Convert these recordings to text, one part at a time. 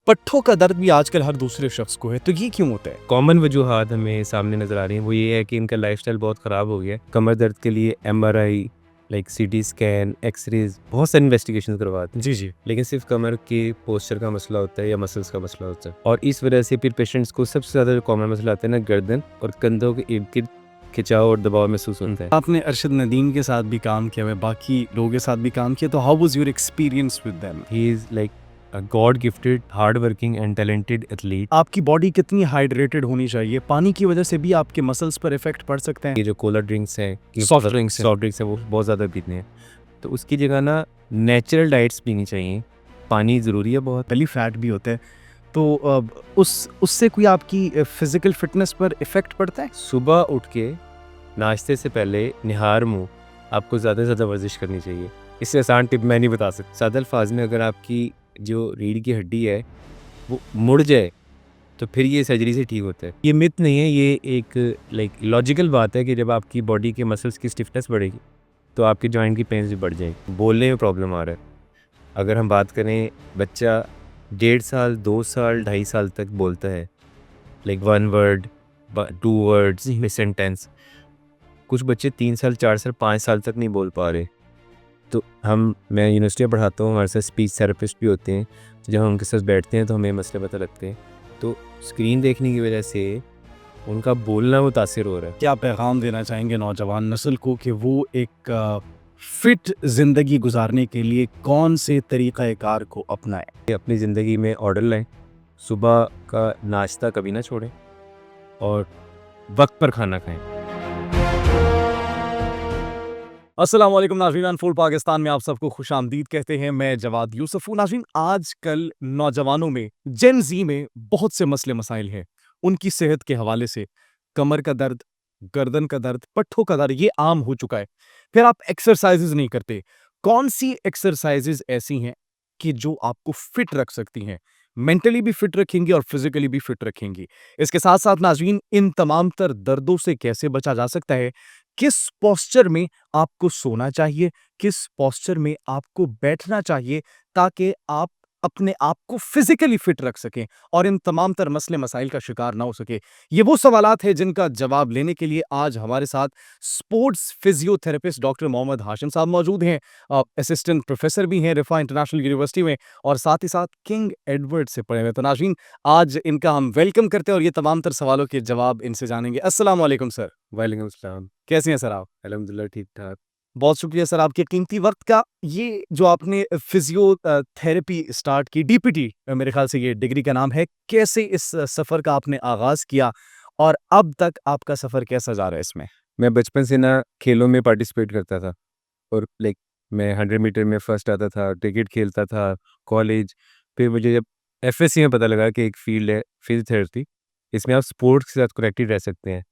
पट्ठों का दर्द भी आजकल हर दूसरे शख्स को है, तो ये क्यों होता है? कॉमन वजूहात हमें सामने नज़र आ रही हैं। वो ये है कि इनका लाइफस्टाइल बहुत ख़राब हो गया है। कमर दर्द के लिए MRI, like CT scan, x rays, बहुत सारी इन्वेस्टिगेशन करवाते हैं। जी। लेकिन सिर्फ कमर के पोस्चर का मसला होता है या मसल्स का मसला होता है, और इस वजह से फिर पेशेंट्स को सबसे ज़्यादा जो कॉमन मसला आता है ना, गर्दन और कंधों के इर्द गिर्द खिंचाव और दबाव महसूस होता है। आपने अरशद नदीम के साथ भी काम किया हुआ है, बाकी लोगों के साथ भी काम किया, तो how was your experience with them? He is like a god gifted hard working and talented athlete. आपकी बॉडी कितनी हाइड्रेटेड होनी चाहिए? पानी की वजह से भी आपके मसल्स पर इफेक्ट पड़ सकते हैं? ये जो कोला ड्रिंक्स हैं, Soft drinks हैं। सॉफ्ट ड्रिंक्स हैं, वो बहुत ज़्यादा पीते हैं, तो उसकी जगह ना नेचुरल डाइट्स पीनी चाहिए। पानी ज़रूरी है बहुत। बेली फैट भी होता है, तो उससे कोई आपकी फिजिकल फिटनेस पर इफेक्ट पड़ता है? सुबह उठ के नाश्ते से पहले निहार मुँह आपको ज़्यादा से ज़्यादा वर्जिश करनी चाहिए। इससे आसान टिप मैं नहीं बता सकता। सादे अल्फाज में अगर आपकी जो रीढ़ की हड्डी है वो मुड़ जाए तो फिर ये सर्जरी से ठीक होता है। ये मिथ नहीं है, ये एक लाइक लॉजिकल बात है कि जब आपकी बॉडी के मसल्स की स्टिफनेस बढ़ेगी तो आपके जॉइंट की पेन्स भी बढ़ जाएगी। बोलने में प्रॉब्लम आ रहा है। अगर हम बात करें, बच्चा 1.5 साल, 2 साल, 2.5 साल तक बोलता है, लाइक 1 वर्ड, 2 वर्ड्स में सेंटेंस। कुछ बच्चे 3 साल, 4 साल, 5 साल तक नहीं बोल पा रहे। तो मैं यूनिवर्सिटी में पढ़ाता हूँ, हमारे साथ स्पीच थेरेपिस्ट भी होते हैं, तो जब हम उनके साथ बैठते हैं तो हमें मसले पता लगते हैं। तो स्क्रीन देखने की वजह से उनका बोलना मुतासिर हो रहा है। क्या पैगाम देना चाहेंगे नौजवान नस्ल को कि वो एक फिट ज़िंदगी गुजारने के लिए कौन से तरीक़ाकार को अपनाएं? कि अपनी ज़िंदगी में ऑर्डर लाएं, सुबह का नाश्ता कभी ना छोड़ें और वक्त पर खाना खाएं। अस्सलाम वालेकुम नाज़रीन, फुल पाकिस्तान में आप सबको खुशामदीद कहते हैं। मैं जवाद यूसुफ हूँ। नाज़रीन, आजकल नौजवानों में, जेन ज़ी में बहुत से मसले मसाइल हैं। उनकी सेहत के हवाले से कमर का दर्द, गर्दन का दर्द, पट्ठों का दर्द ये आम हो चुका है। फिर आप एक्सरसाइज़ेज़ नहीं करते। कौन-सी एक्सरसाइज़ेज़ ऐसी हैं कि जो आपको फिट रख सकती हैं? मेंटली भी फिट रखेंगी और फिज़िकली भी फिट रखेंगी। इसके साथ-साथ नाज़रीन, इन तमाम तर दर्दों से कैसे बचा जा सकता है? किस पोस्चर में आपको सोना चाहिए, किस पोस्चर में आपको बैठना चाहिए ताकि आप अपने आप को फिजिकली फिट रख सकें और इन तमाम तर मसले मसाइल का शिकार ना हो सके। ये वो सवालात हैं जिनका जवाब लेने के लिए आज हमारे साथ sports physiotherapist doctor Mohammad Hashim साहब मौजूद हैं। असिस्टेंट प्रोफेसर भी हैं रिफा इंटरनेशनल यूनिवर्सिटी में और साथ ही साथ किंग एडवर्ड से पढ़े हुए। तो नाज़रीन, आज इनका हम वेलकम करते हैं और ये तमाम तर सवालों के जवाब इनसे जानेंगे। अस्सलाम वालेकुम सर। वालेकुम अस्सलाम। कैसे हैं सर आप? अल्हम्दुलिल्लाह ठीक-ठाक। बहुत शुक्रिया सर आपके कीमती वक़्त का। ये जो आपने फिज़ियो थेरेपी स्टार्ट की, डीपीटी मेरे ख़्याल से ये डिग्री का नाम है। कैसे इस सफ़र का आपने आगाज़ किया और अब तक आपका सफ़र कैसा जा रहा है इसमें? मैं बचपन से ना खेलों में पार्टिसिपेट करता था, और लाइक मैं 100 मीटर में फर्स्ट आता था, क्रिकेट खेलता था, कॉलेज। फिर मुझे जब एफएससी में पता लगा कि एक फ़ील्ड है फिज़ियोथेरेपी, इसमें आप स्पोर्ट्स के साथ कनेक्टेड रह सकते हैं।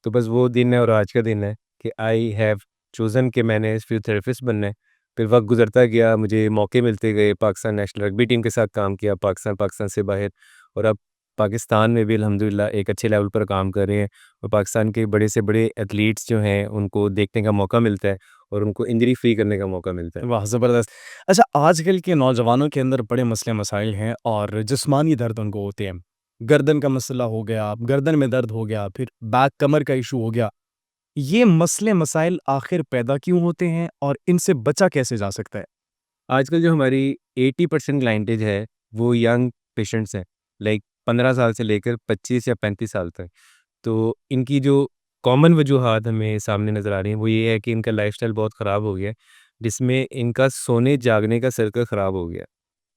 तो बस वो दिन है और आज का दिन है कि आई हैव चोज़न कि मैंने फिज़ियोथेरेपिस्ट बनना है। फिर वक़्त गुज़रता गया, मुझे मौके मिलते गए, पाकिस्तान नेशनल रग्बी टीम के साथ काम किया, पाकिस्तान से बाहर, और अब पाकिस्तान में भी अल्हम्दुलिल्लाह एक अच्छे लेवल पर काम कर रहे हैं, और पाकिस्तान के बड़े से बड़े एथलीट्स जो हैं उनको देखने का मौका मिलता है और उनको इंजरी फ्री करने का मौका मिलता है। वाह! ज़बरदस्त। अच्छा, आजकल के नौजवानों के अंदर बड़े मसले मसाइल हैं और जिस्मानी दर्द उनको होते हैं। गर्दन का मसला हो गया, गर्दन में दर्द हो गया, फिर बैक कमर का इश्यू हो गया। ये मसले मसाइल आखिर पैदा क्यों होते हैं और इनसे बचा कैसे जा सकता है? आजकल जो हमारी 80% क्लाइंटेज है वो यंग पेशेंट्स हैं, लाइक 15 साल से लेकर 25 या 35 साल तक। तो इनकी जो कॉमन वजूहात हमें सामने नज़र आ रही हैं वो ये है कि इनका लाइफ़स्टाइल बहुत ख़राब हो गया है, जिसमें इनका सोने जागने का सर्कल ख़राब हो गया।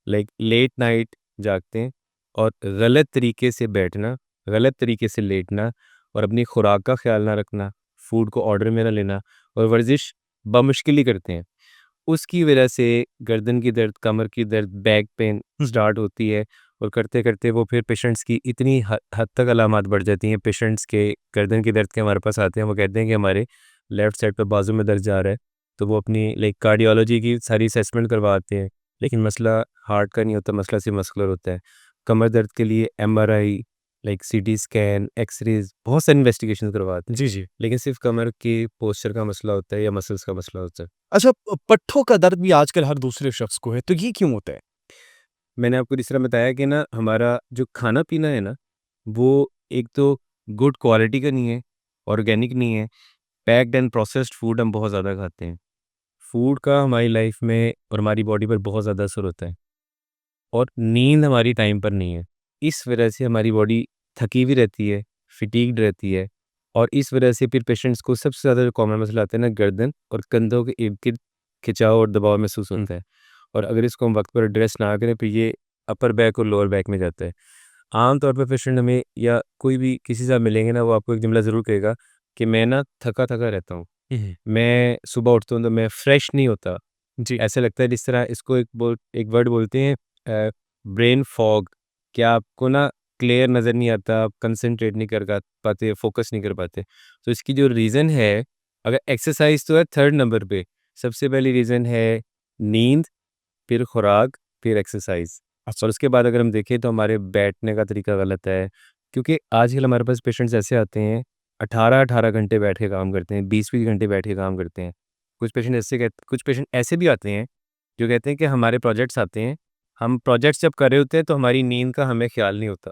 लाइक लेट नाइट जागते हैं, और गलत तरीके से बैठना, गलत तरीके से लेटना, और अपनी खुराक का ख्याल ना रखना, फूड को ऑर्डर में ना लेना, और वर्जिश बमुश्किल ही करते हैं। उसकी वजह से गर्दन की दर्द, कमर की दर्द, बैक पेन स्टार्ट होती है, और करते-करते वो फिर पेशेंट्स की इतनी हद तक अलामात बढ़ जाती हैं पेशेंट्स के गर्दन की दर्द के, हमारे पास आते हैं, वो कहते हैं कि हमारे लेफ़्ट साइड पे बाजू में दर्द जा रहा है। तो वो अपनी लाइक कार्डियोलॉजी की सारी असेसमेंट करवाते हैं, लेकिन मसला हार्ट का नहीं होता, मसला सिर्फ़ मस्कुलर होता है। कमर दर्द के लिए MRI, like CT scan, x-rays, बहुत सारी इन्वेस्टिगेशन करवाते हैं, जी। लेकिन सिर्फ़ कमर के पोस्चर का मसला होता है या मसल्स का मसला होता है। अच्छा, पट्ठों का दर्द भी आजकल हर दूसरे शख्स को है, तो ये क्यों होता है? मैंने आपको जिस तरह बताया कि ना हमारा जो खाना-पीना है ना, वो एक तो गुड क्वालिटी का नहीं है, ऑर्गेनिक नहीं है, पैक्ड एंड प्रोसेस्ड फूड हम बहुत ज़्यादा खाते हैं। फूड का हमारी लाइफ में और हमारी बॉडी पर बहुत ज़्यादा असर होता है और नींद हमारी टाइम पर नहीं है। इस वजह से हमारी बॉडी थकी हुई रहती है, फटीग्ड रहती है और इस वजह से फिर पेशेंट्स को सबसे ज़्यादा जो कॉमन मसला आता है ना गर्दन और कंधों के इर्द-गिर्द खिंचाव और दबाव महसूस होता है। और अगर इसको हम वक्त पर एड्रेस ना करें तो ये अपर बैक और लोअर बैक में जाता है। आम तौर पे पेशेंट हमें या कोई भी किसी से आप मिलेंगे ना वो आपको एक जुमला ज़रूर कहेगा कि मैं ना थका-थका रहता हूँ। मैं सुबह उठता हूँ तो मैं फ्रेश नहीं होता। जी। ऐसा लगता है जिस तरह इसको एक वर्ड बोलते हैं ब्रेन फॉग कि आपको ना क्लियर नज़र नहीं आता, आप कंसंट्रेट नहीं कर पाते, फोकस नहीं कर पाते। तो इसकी जो रीज़न है, अगर एक्सरसाइज़ तो है 3rd नंबर पे, सबसे पहली रीज़न है नींद, फिर खुराक, फिर एक्सरसाइज़। अच्छा। और उसके बाद अगर हम देखें तो हमारे बैठने का तरीका गलत है, क्योंकि आजकल हमारे पास पेशेंट्स ऐसे आते हैं 18-18 घंटे बैठ के काम करते हैं, 20-20 घंटे बैठ के काम करते हैं। कुछ पेशेंट ऐसे भी आते हैं जो कहते हैं कि हमारे प्रोजेक्ट्स आते हैं, हम प्रोजेक्ट्स जब कर रहे होते हैं तो हमारी नींद का हमें ख्याल नहीं होता।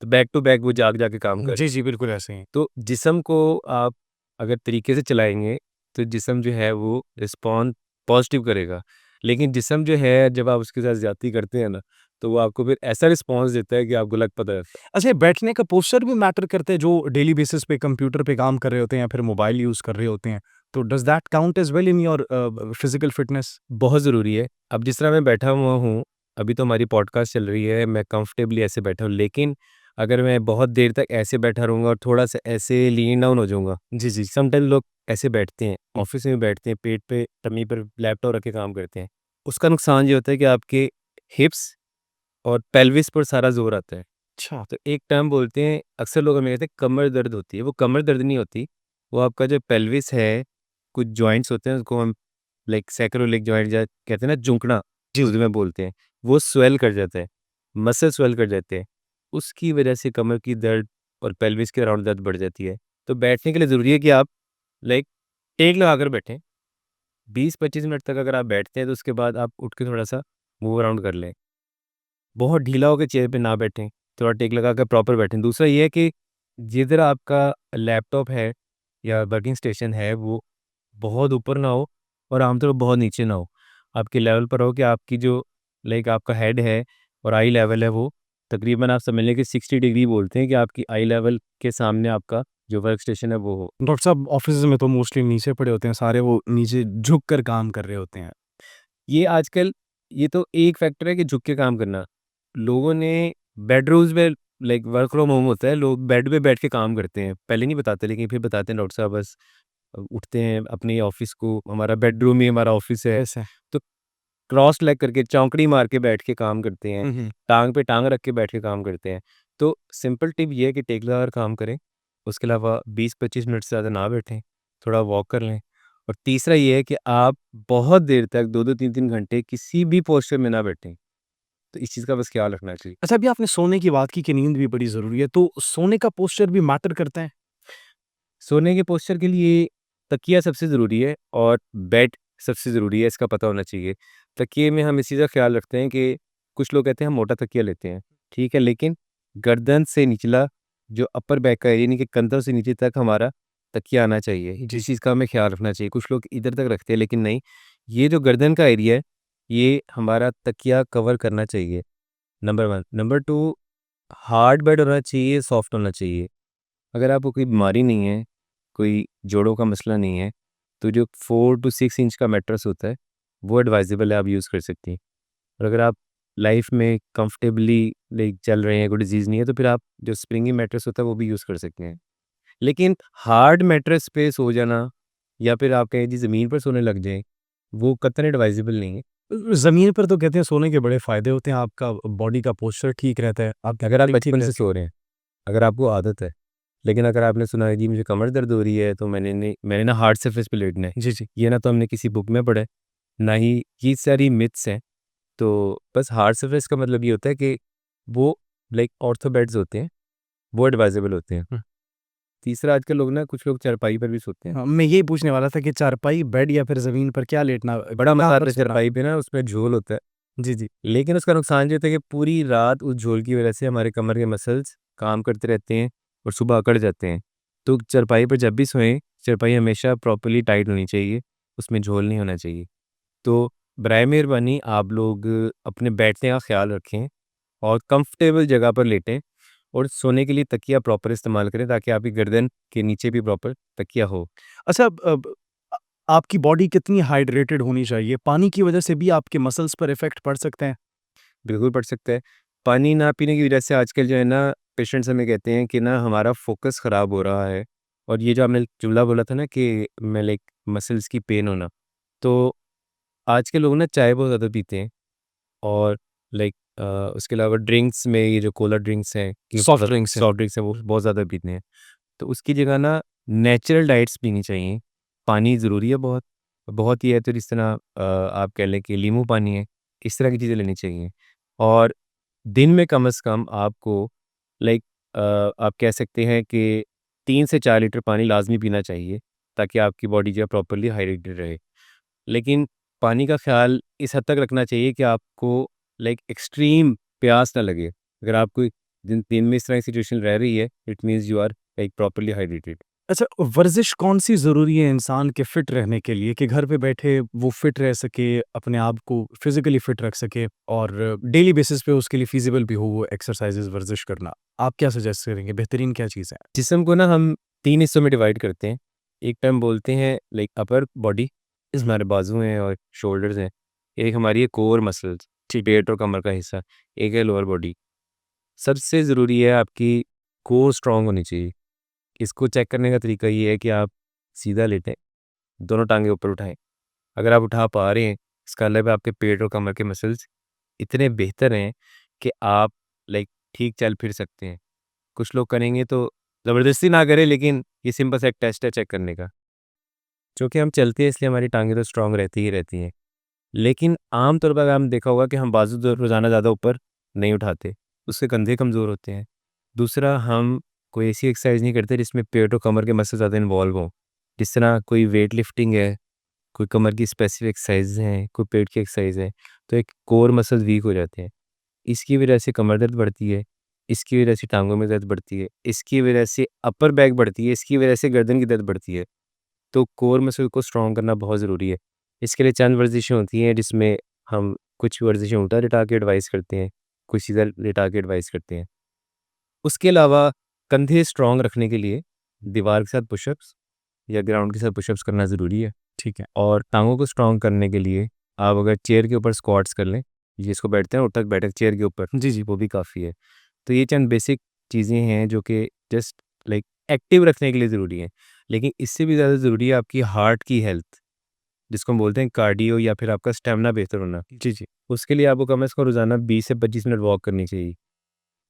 तो बैक टू बैक वो जाग के काम कर रहे जी, हैं। जी, बिल्कुल ऐसे ही। तो जिस्म को आप अगर तरीके से चलाएँगे, तो जिस्म जो है वो रिस्पॉन्ड पॉज़िटिव करेगा। लेकिन जिस्म जो है जब आप उसके साथ ज़्यादती करते हैं ना, तो वो आपको फिर ऐसा रिस्पॉन्स देता है कि आपको लग पता है। अच्छा, ये बैठने का पोस्चर भी मैटर करता है जो डेली बेसिस पे कंप्यूटर पे काम कर रहे होते हैं या फिर मोबाइल यूज़ कर रहे होते हैं। तो does that count as well in your physical fitness? बहुत ज़रूरी है। अब जिस तरह मैं बैठा हुआ हूँ, अभी तो हमारी पॉडकास्ट चल रही है, मैं कंफर्टेबली ऐसे बैठा हूँ, लेकिन अगर मैं बहुत देर तक ऐसे बैठा रहूँगा और थोड़ा-सा ऐसे लीन डाउन हो जाऊँगा, जी, जी। समटाइम लोग ऐसे बैठते हैं, हुँ। ऑफ़िस में भी बैठते हैं, पेट पे, टमी पर लैपटॉप रख के काम करते हैं। उसका नुकसान ये होता है कि आपके हिप्स और पेल्विस पर सारा ज़ोर आता है। अच्छा। तो एक टर्म बोलते हैं, अक्सर लोग हमें कहते हैं कमर दर्द होती है, वो कमर दर्द नहीं होती, वो आपका जो पेल्विस है, कुछ जॉइंट्स होते हैं उसको हम लाइक सैक्रोइलिक जॉइंट या कहते हैं ना जुंकना, जी, उर्दू में बोलते हैं, वो स्वेल कर जाता है, मसल स्वेल कर जाते हैं, उसकी वजह से कमर की दर्द और पेल्विस के अराउंड दर्द बढ़ जाती है। तो बैठने के लिए ज़रूरी है कि आप लाइक टेक लगाकर बैठें, 20-25 मिनट तक अगर आप बैठते हैं तो उसके बाद आप उठ के थोड़ा-सा मूव अराउंड कर लें। बहुत ढीला होके चेयर पे ना बैठें, थोड़ा टेक लगा कर प्रॉपर बैठें। दूसरा ये है कि जिधर आपका लैपटॉप है या वर्किंग स्टेशन है वो बहुत ऊपर ना हो और आमतौर पर बहुत नीचे ना हो। आपके लेवल पर हो कि आपकी जो लाइक आपका हेड है और आई लेवल है वो तकरीबन आप समझ लें कि 60 डिग्री बोलते हैं कि आपकी आई लेवल के सामने आपका जो वर्क स्टेशन है वो हो। डॉक्टर साहब ऑफ़िसेज़ में तो मोस्टली नीचे पड़े होते हैं सारे, वो नीचे झुक कर काम कर रहे होते हैं। ये आजकल ये तो एक फैक्टर है कि झुक के काम करना। लोगों ने बेडरूम्स में लाइक वर्क फ्रॉम होम होता है, लोग बेड पे बैठ के काम करते हैं। पहले नहीं बताते लेकिन फिर बताते हैं डॉक्टर साहब बस उठते हैं अपनी ऑफ़िस को हमारा बेडरूम ही हमारा ऑफ़िस है। ऐसे। तो क्रॉस लेग करके चौकड़ी मार के बैठ के काम करते हैं, हुँ, हुँ। टाँग पे टाँग रख के बैठ के काम करते हैं। तो सिंपल टिप ये है कि टेक लगाकर काम करें, उसके अलावा 20-25 मिनट से ज़्यादा ना बैठें, थोड़ा वॉक कर लें। और तीसरा ये है कि आप बहुत देर तक 2-2 3-3 घंटे किसी भी पोस्चर में ना बैठें, तो इस चीज़ का बस ख़्याल रखना चाहिए। अच्छा, अभी आपने सोने की बात की कि नींद भी बड़ी ज़रूरी है, तो सोने का पोस्चर भी मैटर करता है? सोने के पोस्चर के लिए तकिया सबसे ज़रूरी है और बेड सबसे ज़रूरी है, इसका पता होना चाहिए। तकिए में हम इस चीज़ का ख़्याल रखते हैं कि कुछ लोग कहते हैं हम मोटा तकिया लेते हैं, ठीक है, लेकिन गर्दन से निचला जो अपर बैक का एरिया यानी कि कंधों से नीचे तक हमारा तकिया आना चाहिए। जी। इस चीज़ का हमें ख़्याल रखना चाहिए। कुछ लोग इधर तक रखते हैं लेकिन नहीं, ये जो गर्दन का एरिया है, ये हमारा तकिया कवर करना चाहिए, नंबर 1। नंबर 2 हार्ड बेड होना चाहिए, सॉफ्ट होना चाहिए। अगर आपको कोई बीमारी नहीं है, कोई जोड़ों का मसला नहीं है, तो जो 4 टू 6 इंच का मैट्रेस होता है, वो एडवाइजेबल है, आप यूज़ कर सकती हैं। और अगर आप लाइफ में कंफर्टेबली लाइक चल रहे हैं, कोई डिज़ीज़ नहीं है, तो फिर आप जो स्प्रिंगी मैट्रेस होता है, वो भी यूज़ कर सकते हैं। लेकिन हार्ड मैट्रेस पे सो जाना या फिर आप कहें जी ज़मीन पर सोने लग जाएँ, वो कतई एडवाइजेबल नहीं है। ज़मीन पर तो कहते हैं सोने के बड़े फ़ायदे होते हैं, आपका बॉडी का पोस्चर ठीक रहता है, आप अगर आप ठीक बचपन से रहती है। सो रहे हैं, अगर आपको आदत है, लेकिन अगर आपने सुना है जी मुझे कमर दर्द हो रही है, तो मैंने ना हार्ड सरफेस पे लेटना है। जी, जी। ये ना तो हमने किसी बुक में पढ़ा है, ना ही ये सारी मिथ्स हैं। तो बस हार्ड सरफेस का मतलब ये होता है कि वो लाइक ऑर्थो बेड्स होते हैं, वो एडवाइजेबल होते हैं। हुँ। तीसरा आजकल लोग ना कुछ लोग चारपाई पर भी सोते हैं। हाँ, मैं यही पूछने वाला था कि चारपाई, बेड या फिर ज़मीन पर क्या लेटना बड़ा मज़ा कहाँ आता पर है सोना? चारपाई पे ना उसमें झोल होता है, जी, जी। लेकिन उसका नुकसान ये होता है कि पूरी रात उस झोल की वजह से हमारे कमर के मसल्स काम करते रहते हैं और सुबह अकड़ जाते हैं। तो चारपाई पर जब भी सोएं, चारपाई हमेशा प्रॉपर्ली टाइट होनी चाहिए, उसमें झोल नहीं होना चाहिए। तो बराए मेहरबानी आप लोग अपने बैठने का ख़्याल रखें और कंफर्टेबल जगह पर लेटें और सोने के लिए तकिया प्रॉपर इस्तेमाल करें ताकि आपकी गर्दन के नीचे भी प्रॉपर तकिया हो। अच्छा, अ, आपकी बॉडी कितनी हाइड्रेटेड होनी चाहिए? पानी की वजह से भी आपके मसल्स पर इफ़ेक्ट पड़ सकते हैं? बिल्कुल पड़ सकता है। पानी ना पीने की वजह से आजकल जो है ना पेशेंट्स हमें कहते हैं कि ना हमारा फ़ोकस ख़राब हो रहा है और ये जो आपने जुमला बोला था ना कि मैं लाइक मसल्स की पेन होना, तो आज के लोग ना चाय बहुत ज़्यादा पीते हैं और लाइक उसके अलावा ड्रिंक्स में ये जो कोला ड्रिंक्स हैं, ये सॉफ्ट ड्रिंक्स हैं। सॉफ्ट ड्रिंक्स हैं वो बहुत ज़्यादा पीते हैं। तो उसकी जगह ना नेचुरल डाइट्स पीनी चाहिए। पानी ज़रूरी है बहुत, बहुत ही है तो जिस तरह आप कह लें कि नींबू पानी है, इस तरह की चीज़ें लेनी चाहिए। और दिन में कम से कम आपको लाइक आप कह सकते हैं कि 3 से 4 लीटर पानी लाज़मी पीना चाहिए, ताकि आपकी बॉडी जो है प्रॉपर्ली हाइड्रेटेड रहे। लेकिन पानी का ख़्याल इस हद तक रखना चाहिए कि आपको लाइक एक्सट्रीम प्यास ना लगे। अगर आपको दिन दिन में इस तरह की सिचुएशन रह रही है, it means you are like properly hydrated. अच्छा, वर्ज़िश कौन-सी ज़रूरी है इंसान के फिट रहने के लिए कि घर पे बैठे वो फिट रह सके, अपने आप को फिज़िकली फिट रख सके और डेली बेसिस पे उसके लिए फ़ीज़िबल भी हो वो एक्सरसाइज़ेज़ वर्ज़िश करना? आप क्या सजेस्ट करेंगे? बेहतरीन क्या चीज़ है? जिस्म को ना हम 3 हिस्सों में डिवाइड करते हैं। एक टर्म बोलते हैं लाइक अपर बॉडी, इसमें हमारे बाजू हैं और शोल्डर्स हैं। एक हमारी है कोर मसल्स, ठीक। पेट और कमर का हिस्सा। एक है लोअर बॉडी। सबसे ज़रूरी है आपकी कोर स्ट्रॉन्ग होनी चाहिए। इसको चेक करने का तरीका ये है कि आप सीधा लेटें, दोनों टाँगें ऊपर उठाएँ। अगर आप उठा पा रहे हैं, इसका मतलब है आपके पेट और कमर के मसल्स इतने बेहतर हैं कि आप लाइक ठीक चल फिर सकते हैं। कुछ लोग करेंगे तो ज़बरदस्ती ना करें, लेकिन ये सिंपल सा एक टेस्ट है चेक करने का। चूँकि हम चलते हैं इसलिए हमारी टाँगें तो स्ट्रॉन्ग रहती ही रहती हैं। लेकिन आम तौर पर अगर आपने देखा होगा कि हम बाजू तो रोज़ाना ज़्यादा ऊपर नहीं उठाते, उससे कंधे कमज़ोर होते हैं। दूसरा, हम कोई ऐसी एक्सरसाइज़ नहीं करते जिसमें पेट और कमर के मसल ज़्यादा इन्वॉल्व हों। जिस तरह कोई वेट लिफ्टिंग है, कोई कमर की स्पेसिफिक एक्सरसाइज़ हैं, कोई पेट की एक्सरसाइज़ है, तो एक कोर मसल्स वीक हो जाते हैं। इसकी वजह से कमर दर्द बढ़ती है, इसकी वजह से टाँगों में दर्द बढ़ती है, इसकी वजह से अपर बैक बढ़ती है, इसकी वजह से गर्दन की दर्द बढ़ती है। तो कोर मसल को स्ट्रॉन्ग करना बहुत ज़रूरी है। इसके लिए चंद वर्जिशें होती हैं जिसमें हम कुछ वर्जिशें उल्टा लिटा के एडवाइस करते हैं, कुछ सीधा लिटा के एडवाइस करते हैं। उसके अलावा कंधे स्ट्रॉन्ग रखने के लिए दीवार के साथ पुशअप्स या ग्राउंड के साथ पुशअप्स करना ज़रूरी है। ठीक है। और टाँगों को स्ट्रॉन्ग करने के लिए आप अगर चेयर के ऊपर स्क्वाट्स कर लें, जिसको बैठते हैं उठक बैठक चेयर के ऊपर, जी, जी। वो भी काफ़ी है। तो ये चंद बेसिक चीज़ें हैं जो कि जस्ट लाइक एक्टिव रखने के लिए ज़रूरी हैं। लेकिन इससे भी ज़्यादा ज़रूरी है आपकी हार्ट की हेल्थ, जिसको हम बोलते हैं कार्डियो, या फिर आपका स्टैमिना बेहतर होना। जी, जी। उसके लिए आपको कम से कम रोज़ाना 20 से 25 मिनट वॉक करनी चाहिए।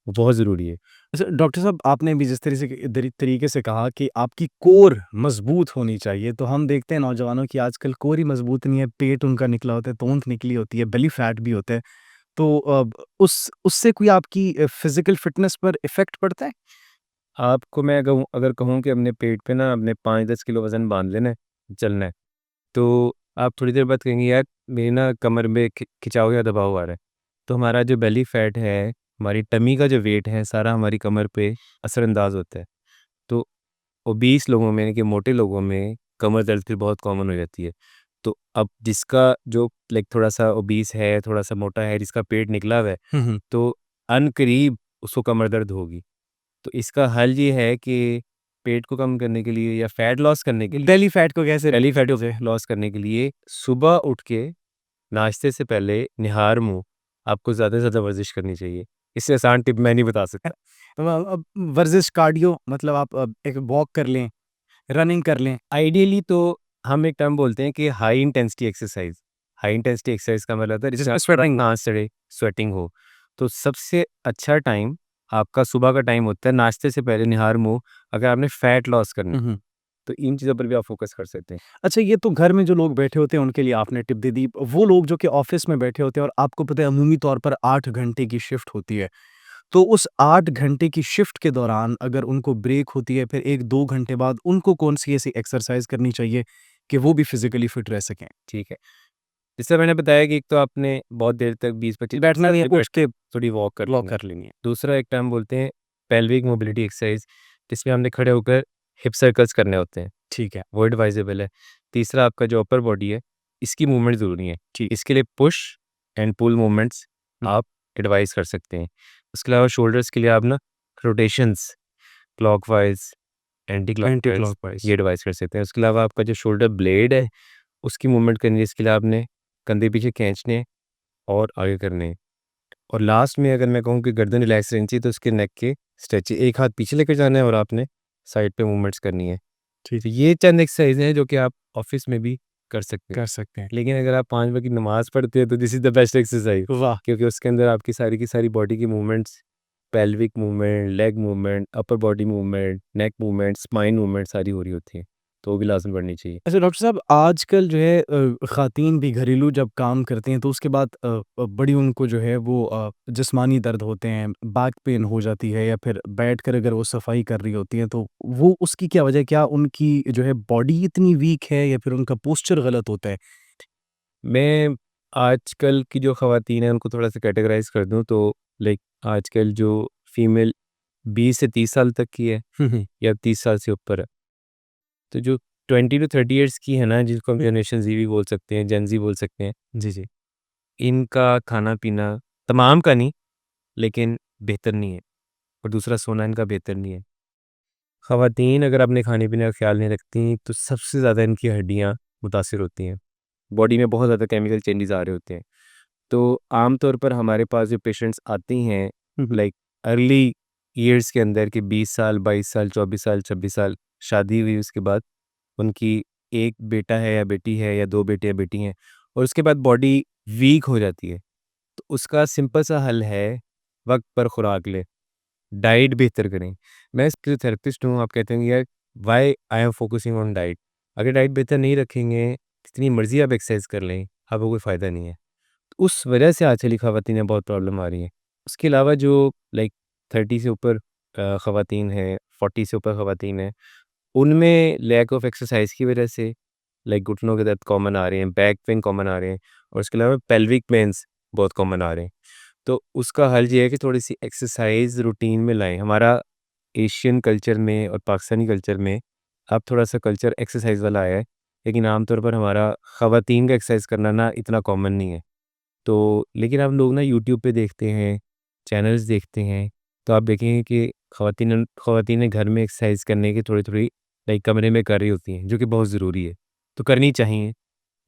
वो बहुत ज़रूरी है। अच्छा, डॉक्टर साहब, आपने भी जिस तरीके से कहा कि आपकी कोर मज़बूत होनी चाहिए, तो हम देखते हैं नौजवानों की आजकल कोर ही मज़बूत नहीं है, पेट उनका निकला होता है, तोंद निकली होती है, बेली फैट भी होता है। तो उससे कोई आपकी फ़िज़िकल फ़िटनेस पर इफ़ेक्ट पड़ता है? आपको मैं कहूँ, अगर कहूँ कि अपने पेट पे ना अपने 5-10 किलो वज़न बाँध लेना है, चलना है, तो आप थोड़ी देर बाद कहेंगे यार मेरी ना कमर में खिंचाव या दबाव आ रहा है। तो हमारा जो बेली फैट है, हमारी टमी का जो वेट है, सारा हमारी कमर पे असरअंदाज होता है। तो ओबीस लोगों में, यानी कि मोटे लोगों में कमर दर्द फिर बहुत कॉमन हो जाती है। तो अब जिसका जो लाइक थोड़ा-सा ओबीस है, थोड़ा-सा मोटा है, जिसका पेट निकला हुआ है, हुँ, हुँ। तो अनकरीब उसको कमर दर्द होगी। तो इसका हल ये है कि पेट को कम करने के लिए या फैट लॉस करने के लिए, बेली फैट को कैसे बेली फैट से को लॉस करने के लिए सुबह उठ के नाश्ते से पहले निहार मुँह आपको ज़्यादा से ज़्यादा वर्जिश करनी चाहिए। इससे आसान टिप मैं नहीं बता सकता। अब वर्जिश कार्डियो मतलब आप एक वॉक कर लें, रनिंग कर लें। आइडियली तो हम एक टर्म बोलते हैं कि high intensity exercise. High intensity exercise का मतलब होता है जिसमें जिसमें स्वेटिंग हो। सांस चढ़े, स्वेटिंग हो। तो सबसे अच्छा टाइम आपका सुबह का टाइम होता है, नाश्ते से पहले निहार मुँह, अगर आपने फैट लॉस करना है, हुँ, हुँ। तो इन चीज़ों पर भी आप फोकस कर सकते हैं। अच्छा, ये तो घर में जो लोग बैठे होते हैं उनके लिए आपने टिप दे दी। वो लोग जो कि ऑफ़िस में बैठे होते हैं और आपको पता है अमूमी तौर पर 8 घंटे की शिफ्ट होती है। तो उस 8 घंटे की शिफ्ट के दौरान अगर उनको ब्रेक होती है, फिर 1-2 घंटे बाद उनको कौन-सी ऐसी एक्सरसाइज़ करनी चाहिए कि वो भी फिज़िकली फिट रह सकें? ठीक है। जैसे मैंने बताया कि एक तो आपने बहुत देर तक 20-25 बैठना नहीं है, उठ के थोड़ी वॉक कर वॉक लेनी है। कर लेनी है। दूसरा एक टर्म बोलते हैं पेल्विक मोबिलिटी एक्सरसाइज, जिसमें हमने खड़े होकर हिप सर्कल्स करने होते हैं, ठीक है, वो एडवाइजेबल है। तीसरा आपका जो अपर बॉडी है, इसकी मूवमेंट ज़रूरी है। ठीक। इसके लिए पुश एंड पुल मूवमेंट्स हुँ, आप एडवाइस कर सकते हैं। उसके अलावा शोल्डर्स के लिए आप ना rotations clockwise, anti anti clockwise clockwise. ये एडवाइस कर सकते हैं। उसके अलावा आपका जो शोल्डर ब्लेड है, उसकी मूवमेंट करनी है, इसके लिए आपने कंधे पीछे खींचने हैं और आगे करने हैं। और लास्ट में अगर मैं कहूँ कि गर्दन रिलैक्स रहनी चाहिए, तो उसके नेक के स्ट्रेच, एक हाथ पीछे लेकर जाना है और आपने साइड पे मूवमेंट्स करनी है। ठीक, तो ये चंद एक्सरसाइज हैं जो कि आप ऑफिस में भी कर सकते हैं। कर सकते हैं। लेकिन अगर आप 5 वक़्त की नमाज़ पढ़ते हैं तो this is the best exercise, वाह! क्योंकि उसके अंदर आपकी सारी की सारी बॉडी की movements, pelvic movement, leg movement, upper body movement, neck movement, spine movement सारी हो रही होती हैं। तो वो भी लाज़मी पढ़नी चाहिए। अच्छा डॉक्टर साहब, आजकल जो है ख़वातीन भी घरेलू जब काम करती हैं तो उसके बाद बड़ी उनको जो है वो जिस्मानी दर्द होते हैं, बैक पेन हो जाती है या फिर बैठकर अगर वो सफाई कर रही होती हैं तो वो उसकी क्या वजह है? क्या उनकी जो है बॉडी इतनी वीक है या फिर उनका पोस्चर गलत होता है? मैं आजकल की जो ख़वातीन हैं उनको थोड़ा-सा कैटेगराइज़ कर दूँ तो लाइक आजकल जो फीमेल 20 से 30 साल तक की है हुँ, हुँ। या 30 साल से ऊपर है। तो जो 20 टू 30 इयर्स की है ना, जिसको हम जनरेशन ज़ी भी बोल सकते हैं, जेन ज़ी बोल सकते हैं, जी, जी। इनका खाना-पीना तमाम का नहीं, लेकिन बेहतर नहीं है, और दूसरा सोना इनका बेहतर नहीं है। ख़वातीन अगर अपने खाने-पीने का ख़्याल नहीं रखती, तो सबसे ज़्यादा इनकी हड्डियाँ मुतासिर होती हैं। बॉडी में बहुत ज़्यादा केमिकल चेंजेज़ आ रहे होते हैं। तो आम तौर पर हमारे पास जो पेशेंट्स आती हैं, हुँ, हुँ। लाइक अर्ली ईयर्स के अंदर कि 20 साल, 22 साल, 24 साल, 26 साल, शादी हुई उसके बाद उनकी 1 बेटा है या बेटी है या 2 बेटे या बेटी हैं, और उसके बाद बॉडी वीक हो जाती है। तो उसका सिंपल सा हल है, वक़्त पर खुराक लें, डाइट बेहतर करें। मैं फिज़ियोथेरेपिस्ट हूँ, आप कहते हैं यार why I am focusing on diet. अगर डाइट बेहतर नहीं रखेंगे, जितनी मर्ज़ी आप एक्सरसाइज कर लें, आपको कोई फ़ायदा नहीं है। तो उस वजह से आजकल की ख़वातीन में बहुत प्रॉब्लम आ रही है। उसके अलावा जो लाइक 30 से ऊपर ख़वातीन हैं, 40 से ऊपर ख़वातीन हैं, उनमें लैक ऑफ एक्सरसाइज की वजह से लाइक घुटनों के दर्द कॉमन आ रहे हैं, बैक पेन कॉमन आ रहे हैं, और उसके अलावा पेल्विक पेन्स बहुत कॉमन आ रहे हैं। तो उसका हल ये है कि थोड़ी-सी एक्सरसाइज रूटीन में लाएँ। हमारा एशियन कल्चर में और पाकिस्तानी कल्चर में अब थोड़ा-सा कल्चर एक्सरसाइज वाला आया है, लेकिन आम तौर पर हमारा ख़वातीन का एक्सरसाइज करना ना इतना कॉमन नहीं है। तो लेकिन आप लोग ना यूट्यूब पे देखते हैं, चैनल्स देखते हैं, तो आप देखेंगे कि ख़वातीनें घर में एक्सरसाइज करने की थोड़ी-थोड़ी लाइक कमरे में कर रही होती हैं, जो कि बहुत ज़रूरी है। तो करनी चाहिए।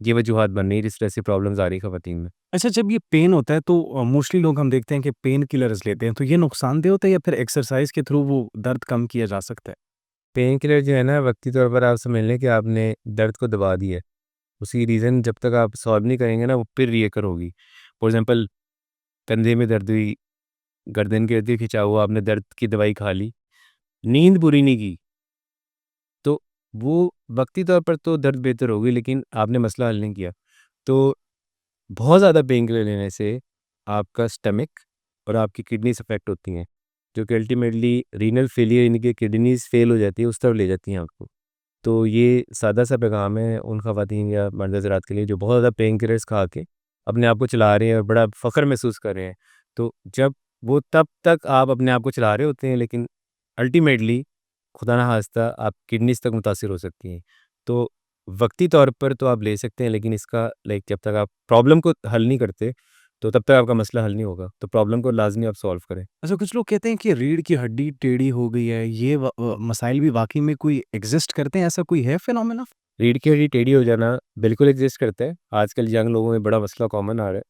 ये वजूहात बन रही है जिस तरह से प्रॉब्लम्स आ रही है ख़वातीन में। अच्छा, जब ये पेन होता है तो मोस्टली लोग हम देखते हैं कि पेन किलर्स लेते हैं, तो ये नुकसानदेह होता है या फिर एक्सरसाइज़ के थ्रू वो दर्द कम किया जा सकता है? पेन किलर जो है ना, वक़्ती तौर पर आप समझ लें कि आपने दर्द को दबा दिया है। उसकी रीज़न जब तक आप सॉल्व नहीं करेंगे ना, वो फिर रीअकर होगी। फॉर एग्ज़ाम्पल कंधे में दर्द हुई, गर्दन के इर्द-गिर्द खिंचाव हुआ, आपने दर्द की दवाई खा ली, नींद पूरी नहीं की, तो वो वक़्ती तौर पर तो दर्द बेहतर होगी, लेकिन आपने मसला हल नहीं किया। तो बहुत ज़्यादा पेन किलर लेने से आपका स्टमक और आपकी किडनीज़ अफ़ेक्ट होती हैं, जो कि अल्टीमेटली रीनल फेलियर, यानी कि किडनीज़ फ़ेल हो जाती है, उस तरफ ले जाती हैं आपको। तो ये सादा-सा पैगाम है उन ख़वातीन या मर्द हज़रात के लिए जो बहुत ज़्यादा पेन किलर्स खा के अपने आप को चला रहे हैं और बड़ा फ़ख्र महसूस कर रहे हैं। तो जब वो तब तक आप अपने आप को चला रहे होते हैं, लेकिन अल्टीमेटली खुदा ना ख़ास्ता आप किडनीज़ तक मुतासिर हो सकती हैं। तो वक़्ती तौर पर तो आप ले सकते हैं, लेकिन इसका लाइक जब तक आप प्रॉब्लम को हल नहीं करते, तो तब तक आपका मसला हल नहीं होगा। तो प्रॉब्लम को लाज़मी आप सॉल्व करें। अच्छा, कुछ लोग कहते हैं कि रीढ़ की हड्डी टेढ़ी हो गई है, ये मसाइल भी वाक़ई में कोई एग्ज़िस्ट करते हैं, ऐसा कोई है फिनोमेना? रीढ़ की हड्डी टेढ़ी हो जाना बिल्कुल एक्ज़िस्ट करता है। आजकल यंग लोगों में बड़ा मसला कॉमन आ रहा है।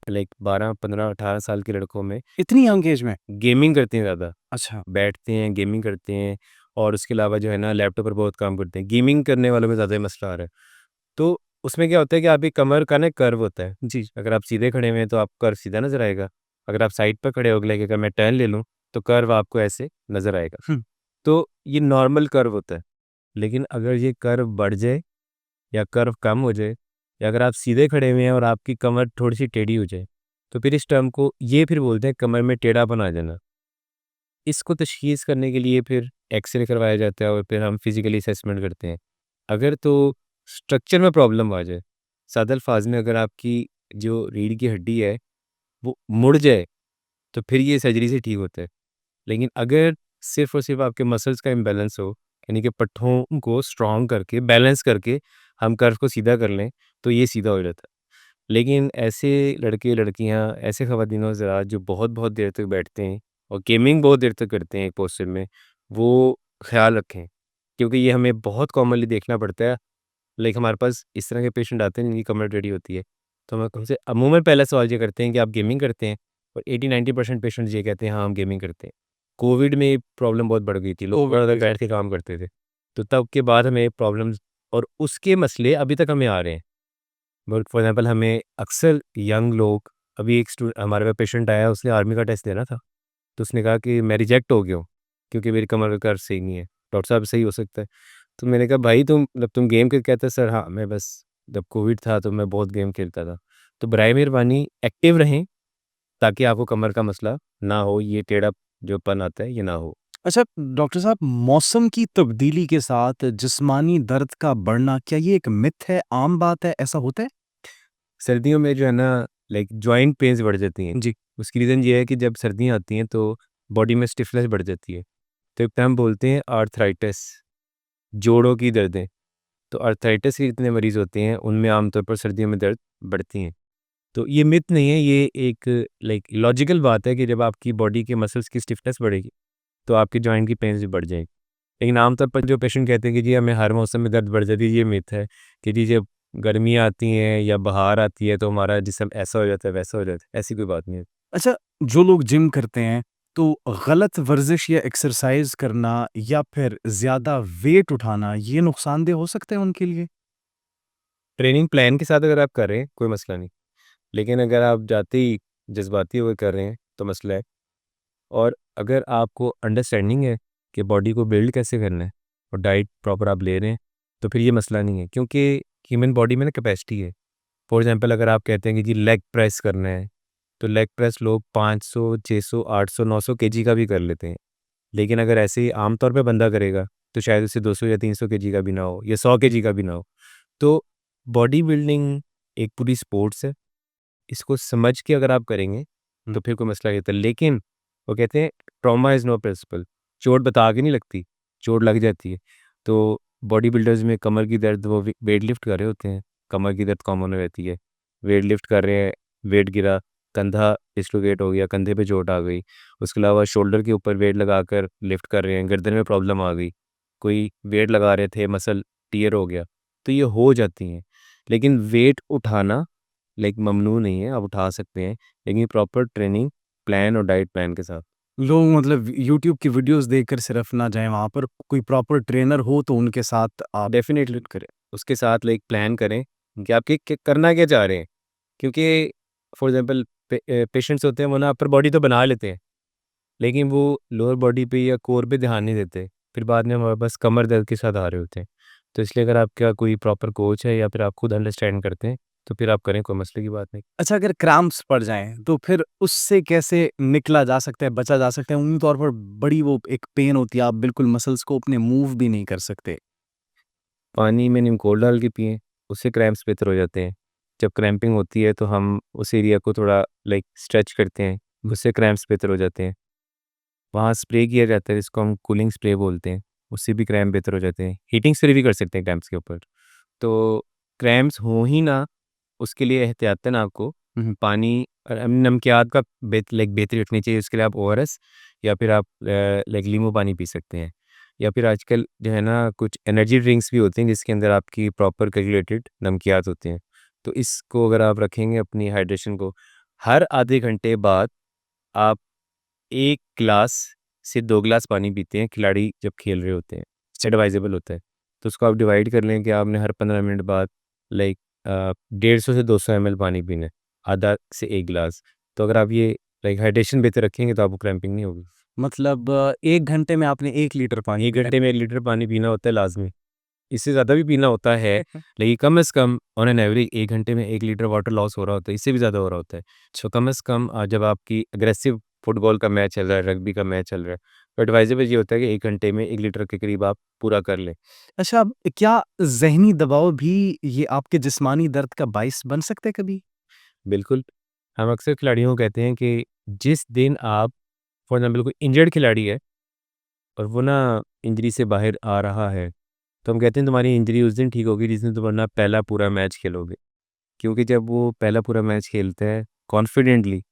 लाइक 12, 15, 18 साल के लड़कों में इतनी यंग एज में? गेमिंग करते हैं ज़्यादा, अच्छा, बैठते हैं, गेमिंग करते हैं, और उसके अलावा जो है ना लैपटॉप पर बहुत काम करते हैं। गेमिंग करने वालों में ज़्यादा ये मसला आ रहा है। तो उसमें क्या होता है कि आपकी कमर का ना एक कर्व होता है। जी। अगर आप सीधे खड़े हुए हैं तो आपको कर्व सीधा नज़र आएगा। अगर आप साइड पर खड़े हो गए, लाइक अगर मैं टर्न ले लूँ, तो कर्व आपको ऐसे नज़र आएगा। हुँ, तो ये नॉर्मल कर्व होता है। लेकिन अगर ये कर्व बढ़ जाए या कर्व कम हो जाए, या अगर आप सीधे खड़े हुए हैं और आपकी कमर थोड़ी-सी टेढ़ी हो जाए, तो फिर इस टर्म को ये फिर बोलते हैं कमर में टेढ़ापन आ जाना। इसको तशख़ीस करने के लिए फिर एक्स-रे करवाया जाता है और फिर हम फिज़िकली असेसमेंट करते हैं। अगर तो स्ट्रक्चर में प्रॉब्लम आ जाए, सादा अल्फाज में अगर आपकी जो रीढ़ की हड्डी है वो मुड़ जाए तो फिर ये सर्जरी से ठीक होता है। लेकिन अगर सिर्फ़ और सिर्फ़ आपके मसल्स का इम्बैलेंस हो, यानी कि पट्ठों को स्ट्रॉन्ग करके, बैलेंस करके हम कर्व को सीधा कर लें, तो ये सीधा हो जाता है। लेकिन ऐसे लड़के-लड़कियाँ, ऐसे ख़वातीन और हज़रात जो बहुत-बहुत देर तक बैठते हैं और गेमिंग बहुत देर तक करते हैं एक पोस्चर में, वो ख़्याल रखें। क्योंकि ये हमें बहुत कॉमनली देखना पड़ता है। लाइक हमारे पास इस तरह के पेशेंट आते हैं जिनकी कमर टेढ़ी होती है। तो हम उनसे अमूमन पहला सवाल ये करते हैं कि आप गेमिंग करते हैं? और 80-90% पेशेंट्स ये कहते हैं हाँ, हम गेमिंग करते हैं। कोविड में ये प्रॉब्लम बहुत बढ़ गई थी, लोग कोविड ज़्यादा बैठ के काम करते थे। तो तब के बाद हमें प्रॉब्लम्स और उसके मसले अभी तक हमें आ रहे हैं। बट फॉर एग्ज़ाम्पल हमें अक्सर यंग लोग अभी एक हमारे पास पेशेंट आया, उसने आर्मी का टेस्ट देना था। तो उसने कहा कि मैं रिजेक्ट हो गया हूँ, क्योंकि मेरी कमर का कर्व सही नहीं है। डॉक्टर साहब सही हो सकता है। तो मैंने कहा भाई तुम गेम खेल, कहता है सर हाँ, मैं बस जब कोविड था तो मैं बहुत गेम खेलता था। तो बराए मेहरबानी एक्टिव रहें ताकि आपको कमर का मसला ना हो, ये टेढ़ा जोपन आता है ये ना हो। अच्छा, डॉक्टर साहब, मौसम की तब्दीली के साथ जिस्मानी दर्द का बढ़ना, क्या ये एक मिथ है, आम बात है, ऐसा होता है? सर्दियों में जो है ना, लाइक जॉइंट पेन्स बढ़ जाती हैं। जी। उसकी रीज़न ये है कि जब सर्दियाँ आती हैं तो बॉडी में स्टिफनेस बढ़ जाती है। तो एक टर्म बोलते हैं आर्थराइटिस, जोड़ों की दर्दें। तो आर्थराइटिस के जितने मरीज़ होते हैं उनमें आमतौर पर सर्दियों में दर्द बढ़ती हैं। तो ये मिथ नहीं है, ये एक लाइक लॉजिकल बात है कि जब आपकी बॉडी के मसल्स की स्टिफनेस बढ़ेगी तो आपके जॉइंट की पेन्स भी बढ़ जाएगी। लेकिन आमतौर पर जो पेशेंट कहते हैं कि जी हमें हर मौसम में दर्द बढ़ जाती है, ये मिथ है कि जी जब गर्मियाँ आती हैं या बहार आती है तो हमारा जिस्म ऐसा हो जाता है, वैसा हो जाता है। ऐसी कोई बात नहीं है। अच्छा, जो लोग जिम करते हैं, तो गलत वर्जिश या एक्सरसाइज़ करना या फिर ज़्यादा वेट उठाना, ये नुकसानदेह हो सकते हैं उनके लिए? ट्रेनिंग प्लान के साथ अगर आप कर रहे हैं कोई मसला नहीं। लेकिन अगर आप जाते ही जज़्बाती होकर कर रहे हैं तो मसला है। और अगर आपको अंडरस्टैंडिंग है कि बॉडी को बिल्ड कैसे करना है और डाइट प्रॉपर आप ले रहे हैं, तो फिर ये मसला नहीं है, क्योंकि ह्यूमन बॉडी में ना कैपेसिटी है। फॉर एग्जांपल अगर आप कहते हैं कि जी लेग प्रेस करना है, तो लेग प्रेस लोग 500, 600, 800, 900 केजी का भी कर लेते हैं। लेकिन अगर ऐसे ही आम तौर पे बंदा करेगा, तो शायद उसे 200 या 300 केजी का भी ना हो या 100 केजी का भी ना हो। तो बॉडी बिल्डिंग एक पूरी स्पोर्ट्स है। इसको समझ के अगर आप करेंगे, तो फिर कोई मसला नहीं होता। लेकिन वो कहते हैं ट्रॉमा इज़ नो प्रिंसिपल, चोट बता के नहीं लगती, चोट लग जाती है। तो बॉडी बिल्डर्स में कमर की दर्द वो वेट लिफ्ट कर रहे होते हैं, कमर की दर्द कॉमन हो रहती है। वेट लिफ्ट कर रहे हैं, वेट गिरा, कंधा डिस्लोकेट हो गया, कंधे पे चोट आ गई। उसके अलावा शोल्डर के ऊपर वेट लगाकर लिफ्ट कर रहे हैं, गर्दन में प्रॉब्लम आ गई। कोई वेट लगा रहे थे, मसल टियर हो गया, तो ये हो जाती हैं। लेकिन वेट उठाना लाइक ममनू नहीं है, आप उठा सकते हैं, लेकिन प्रॉपर ट्रेनिंग प्लान और डाइट प्लान के साथ। लोग मतलब यूट्यूब की वीडियोज़ देखकर सिर्फ ना जाएँ वहाँ पर, कोई प्रॉपर ट्रेनर हो तो उनके साथ आप डेफ़िनेटली करें, उसके साथ लाइक प्लान करें कि आप करना क्या चाह रहे हैं। क्योंकि फॉर एग्ज़ाम्पल पेशेंट्स होते हैं वो ना अपर बॉडी तो बना लेते हैं, लेकिन वो लोअर बॉडी पे या कोर पे ध्यान नहीं देते। फिर बाद में हमारे पास कमर दर्द के साथ आ रहे होते हैं। तो इसलिए अगर आपका कोई प्रॉपर कोच है या फिर आप खुद अंडरस्टैंड करते हैं, तो फिर आप करें, कोई मसले की बात नहीं। अच्छा, अगर क्रैम्प्स पड़ जाएँ, तो फिर उससे कैसे निकला जा सकता है, बचा जा सकता है? उम्मी तौर पर बड़ी वो एक पेन होती है, आप बिल्कुल मसल्स को अपने मूव भी नहीं कर सकते। पानी में निम्कोल डाल के पिएँ, उससे क्रैम्प्स बेहतर हो जाते हैं। जब क्रैम्पिंग होती है तो हम उस एरिया को थोड़ा लाइक स्ट्रेच करते हैं, उससे क्रैम्प्स बेहतर हो जाते हैं। वहाँ स्प्रे किया जाता है जिसको हम कूलिंग स्प्रे बोलते हैं, उससे भी क्रैम्प बेहतर हो जाते हैं। हीटिंग स्प्रे भी कर सकते हैं क्रैम्प्स के ऊपर। तो क्रैम्प्स हो ही ना, उसके लिए एहतियातन आपको हुँ, हुँ। पानी और नमकियात का लाइक बेहतरी रखनी चाहिए। उसके लिए आप ओआरएस या फिर आप लाइक नींबू पानी पी सकते हैं। या फिर आजकल जो है ना कुछ एनर्जी ड्रिंक्स भी होते हैं जिसके अंदर आपकी प्रॉपर कैलकुलेटेड नमकियात होते हैं। तो इसको अगर आप रखेंगे अपनी हाइड्रेशन को, हर आधे घंटे बाद आप 1 ग्लास से 2 ग्लास पानी पीते हैं खिलाड़ी जब खेल रहे होते हैं, एडवाइजेबल होता है। तो उसको आप डिवाइड कर लें कि आपने हर 15 मिनट बाद लाइक 150 से 200 एमएल पानी पीना है, आधा से 1 ग्लास। तो अगर आप ये लाइक हाइड्रेशन बेहतर रखेंगे तो आपको क्रैम्पिंग नहीं होगी। मतलब 1 घंटे में आपने 1 लीटर पानी 1 पीना घंटे में 1 लीटर पानी पीना होता है लाज़मी। इससे ज़्यादा भी पीना होता है, लेकिन कम से कम ऑन एन एवरेज 1 घंटे में 1 लीटर वाटर लॉस हो रहा होता है, इससे भी ज़्यादा हो रहा होता है। तो कम से कम जब आपकी एग्रेसिव फुटबॉल का मैच चल रहा है, रग्बी का मैच चल रहा है, तो एडवाइजेबल ये होता है कि 1 घंटे में 1 लीटर के करीब आप पूरा कर लें। अच्छा, अब क्या ज़हनी दबाव भी ये आपके जिस्मानी दर्द का बाइस बन सकता है कभी? बिल्कुल, हम अक्सर खिलाड़ियों को कहते हैं कि जिस दिन आप फॉर एग्ज़ाम्पल कोई इंजर्ड खिलाड़ी है और वो ना इंजरी से बाहर आ रहा है, तो हम कहते हैं तुम्हारी इंजरी उस दिन ठीक होगी जिस दिन तुम अपना पहला पूरा मैच खेलोगे। क्योंकि जब वो पहला पूरा मैच खेलता है कॉन्फिडेंटली,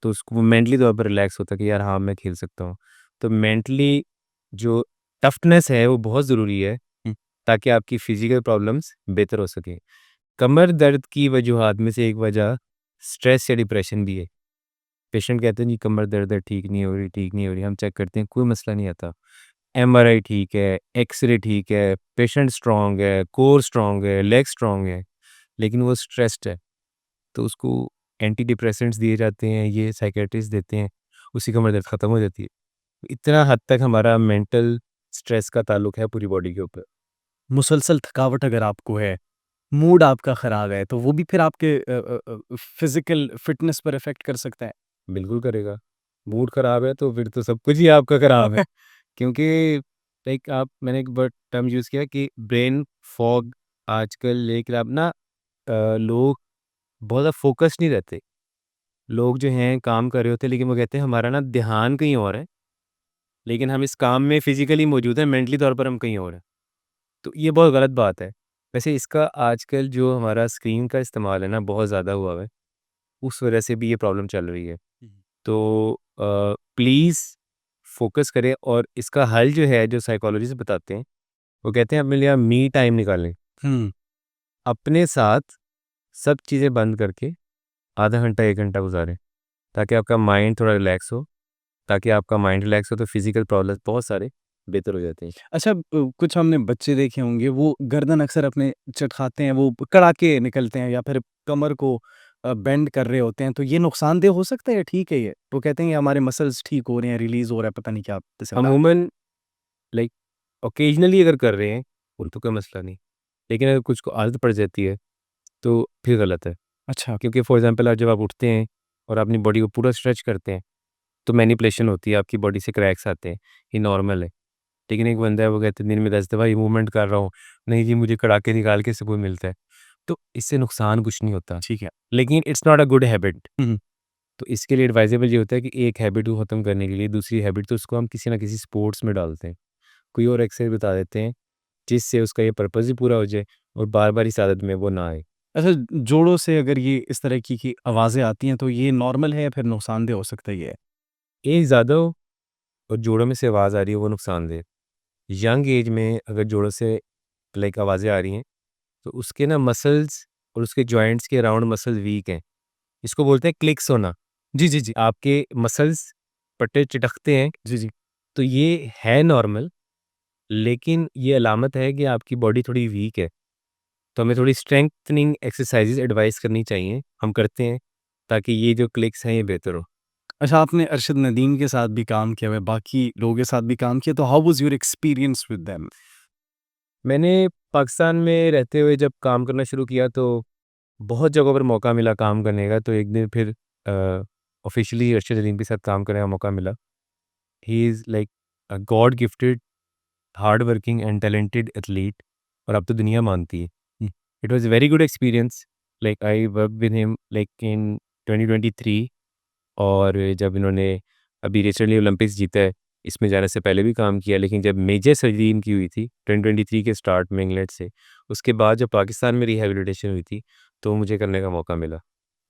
तो उसको मेंटली तौर पर रिलैक्स होता है कि यार हाँ, मैं खेल सकता हूँ। तो मेंटली जो टफ़नेस है वो बहुत ज़रूरी है, ताकि आपकी फ़िज़िकल प्रॉब्लम्स बेहतर हो सकें। कमर दर्द की वजूहात में से एक वजह स्ट्रेस या डिप्रेशन भी है। पेशेंट कहते हैं जी कमर दर्द है, ठीक नहीं हो रही, ठीक नहीं हो रही। हम चेक करते हैं, कोई मसला नहीं आता। एमआरआई ठीक है, एक्स-रे ठीक है, पेशेंट स्ट्रॉन्ग है, कोर स्ट्रॉन्ग है, लेग स्ट्रॉन्ग है, लेकिन वो स्ट्रेस्ड है। तो उसको एंटी डिप्रेसेंट्स दिए जाते हैं, ये साइकियाट्रिस्ट देते हैं, उससे कमर दर्द खत्म हो जाती है। इतना हद तक हमारा मेंटल स्ट्रेस का ताल्लुक है पूरी बॉडी के ऊपर। मुसलसल थकावट अगर आपको है, मूड आपका ख़राब है, तो वो भी फिर आपके फ़िज़िकल फ़िटनेस पर इफ़ेक्ट कर सकता है? बिल्कुल करेगा। मूड ख़राब है तो फिर तो सब कुछ ही आपका ख़राब है। क्योंकि लाइक आप मैंने एक वर्ड टर्म यूज़ किया कि ब्रेन फॉग आजकल लेकर आप ना लोग बहुत ज़्यादा फ़ोकस्ड नहीं रहते। लोग जो हैं काम कर रहे होते हैं लेकिन वो कहते हैं हमारा ना ध्यान कहीं और है, लेकिन हम इस काम में फ़िज़िकली मौजूद हैं, मेंटली तौर पर हम कहीं और हैं। तो ये बहुत गलत बात है। वैसे इसका आजकल जो हमारा स्क्रीन का इस्तेमाल है ना बहुत ज़्यादा हुआ है, उस वजह से भी ये प्रॉब्लम चल रही है। तो प्लीज़ फ़ोकस करें और इसका हल जो है जो साइकोलॉजिस्ट बताते हैं, वो कहते हैं अपने लिए आप मी टाइम निकालें। हुँ। अपने साथ सब चीज़ें बंद करके आधा घंटा 1 घंटा गुज़ारें, ताकि आपका माइंड थोड़ा रिलैक्स हो। ताकि आपका माइंड रिलैक्स हो तो फिज़िकल प्रॉब्लम्स बहुत सारे बेहतर हो जाते हैं। अच्छा, कुछ हमने बच्चे देखे होंगे, वो गर्दन अक्सर अपने चटखाते हैं, वो कड़ा के निकलते हैं या फिर कमर को बेंड कर रहे होते हैं, तो ये नुकसानदेह हो सकता है या ठीक है ये? वो कहते हैं कि हमारे मसल्स ठीक हो रहे हैं, रिलीज़ हो रहा है, पता नहीं क्या जैसे बता रहे अमूमन लाइक ऑकेजनली अगर कर रहे हैं, तो कोई मसला नहीं। लेकिन अगर कुछ को आदत पड़ जाती है, तो फिर गलत है। अच्छा, क्योंकि फॉर एग्ज़ाम्पल आज जब आप उठते हैं और अपनी बॉडी को पूरा स्ट्रेच करते हैं, तो मैनिपुलेशन होती है, आपकी बॉडी से क्रैक्स आते हैं, ये नॉर्मल है। लेकिन एक बंदा है वो कहता है दिन में 10 दफ़ा ये मूवमेंट कर रहा हूँ, नहीं जी मुझे कड़ाके निकाल के सुकून मिलता है। तो इससे नुकसान कुछ नहीं होता, ठीक है। लेकिन it's not a good habit. Hmm, hmm. तो इसके लिए एडवाइजेबल ये होता है कि एक हैबिट को ख़त्म करने के लिए दूसरी हैबिट तो उसको हम किसी न किसी स्पोर्ट्स में डालते हैं। कोई और एक्सरसाइज बता देते हैं, जिससे उसका ये पर्पज़ ही पूरा हो जाए और बार-बार इस आदत में वो ना आए। अच्छा, जोड़ों से अगर ये इस तरह की आवाज़ें आती हैं, तो ये नॉर्मल है या फिर नुकसानदेह हो सकता है ये? एज ज़्यादा हो और जोड़ों में से आवाज़ आ रही है वो नुकसानदेह। यंग एज में अगर जोड़ों से लाइक आवाज़ें आ रही हैं, तो उसके ना मसल्स और उसके जॉइंट्स के अराउंड मसल वीक हैं। इसको बोलते हैं क्लिक्स होना। जी, जी, जी। आपके मसल्स पट्टे चिटकते हैं, जी, जी। तो ये है नॉर्मल, लेकिन ये अलामत है कि आपकी बॉडी थोड़ी वीक है। तो हमें थोड़ी स्ट्रेंथनिंग एक्सरसाइज़ेज़ एडवाइस करनी चाहिए, हम करते हैं, ताकि ये जो क्लिक्स हैं ये बेहतर हो। अच्छा, आपने अरशद नदीम के साथ भी काम किया हुआ है, बाकी लोगों के साथ भी काम किया, तो how was your experience with them? मैंने पाकिस्तान में रहते हुए जब काम करना शुरू किया तो बहुत जगहों पर मौका मिला काम करने का, तो एक दिन फिर ऑफ़िशियली अरशद नदीम के साथ काम करने का मौका मिला। He is like a god gifted, hard working and talented athlete और अब तो दुनिया मानती है। Hmm. It was a very good experience, like I work with him like in 2023 और जब इन्होंने अभी रिसेंटली ओलंपिक्स जीता है, इसमें जाने से पहले भी काम किया, लेकिन जब मेजर सर्जरी इनकी हुई थी 2023 के स्टार्ट में इंग्लैंड से, उसके बाद जब पाकिस्तान में रिहैबिलिटेशन हुई थी, तो मुझे करने का मौका मिला।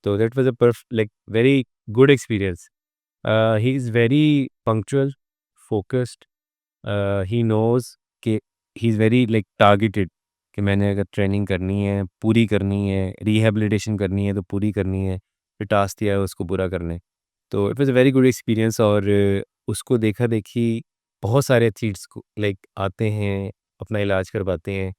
तो that was a like very good experience. He is very punctual, focused, he knows कि he is very like targeted कि मैंने अगर ट्रेनिंग करनी है, पूरी करनी है, रिहैबिलिटेशन करनी है, तो पूरी करनी है, फिर टास्क दिया है उसको पूरा करना है। तो it was a very good experience और उसको देखा-देखी बहुत सारे एथलीट्स को लाइक आते हैं, अपना इलाज करवाते हैं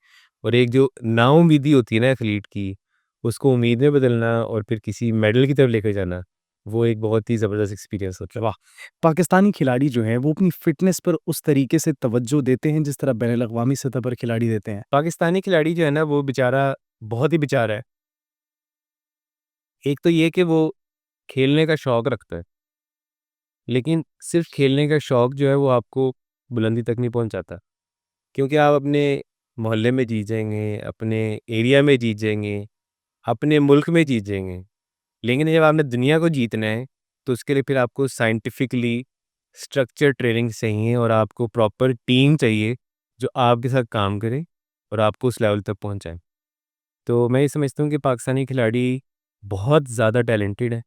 और एक जो नाउम्मीदी होती है ना एथलीट की, उसको उम्मीद में बदलना और फिर किसी मेडल की तरफ लेकर जाना, वो एक बहुत ही ज़बरदस्त एक्सपीरियंस होता है। वाह! पाकिस्तानी खिलाड़ी जो हैं, वो अपनी फ़िटनेस पर उस तरीके से तवज्जो देते हैं, जिस तरह बैनुल-अक़वामी सतह पर खिलाड़ी देते हैं? पाकिस्तानी खिलाड़ी जो है ना, वो बेचारा बहुत ही बेचारा है। एक तो ये कि वो खेलने का शौक रखता है, लेकिन सिर्फ खेलने का शौक जो है वो आपको बुलंदी तक नहीं पहुंचाता, क्योंकि आप अपने मोहल्ले में जीत जाएंगे, अपने एरिया में जीत जाएंगे, अपने मुल्क में जीत जाएंगे। लेकिन जब आपने दुनिया को जीतना है तो उसके लिए फिर आपको साइंटिफिकली स्ट्रक्चर ट्रेनिंग चाहिए और आपको प्रॉपर टीम चाहिए जो आपके साथ काम करे और आपको उस लेवल तक पहुंचाए। तो मैं ये समझता हूँ कि पाकिस्तानी खिलाड़ी बहुत ज़्यादा टैलेंटेड है,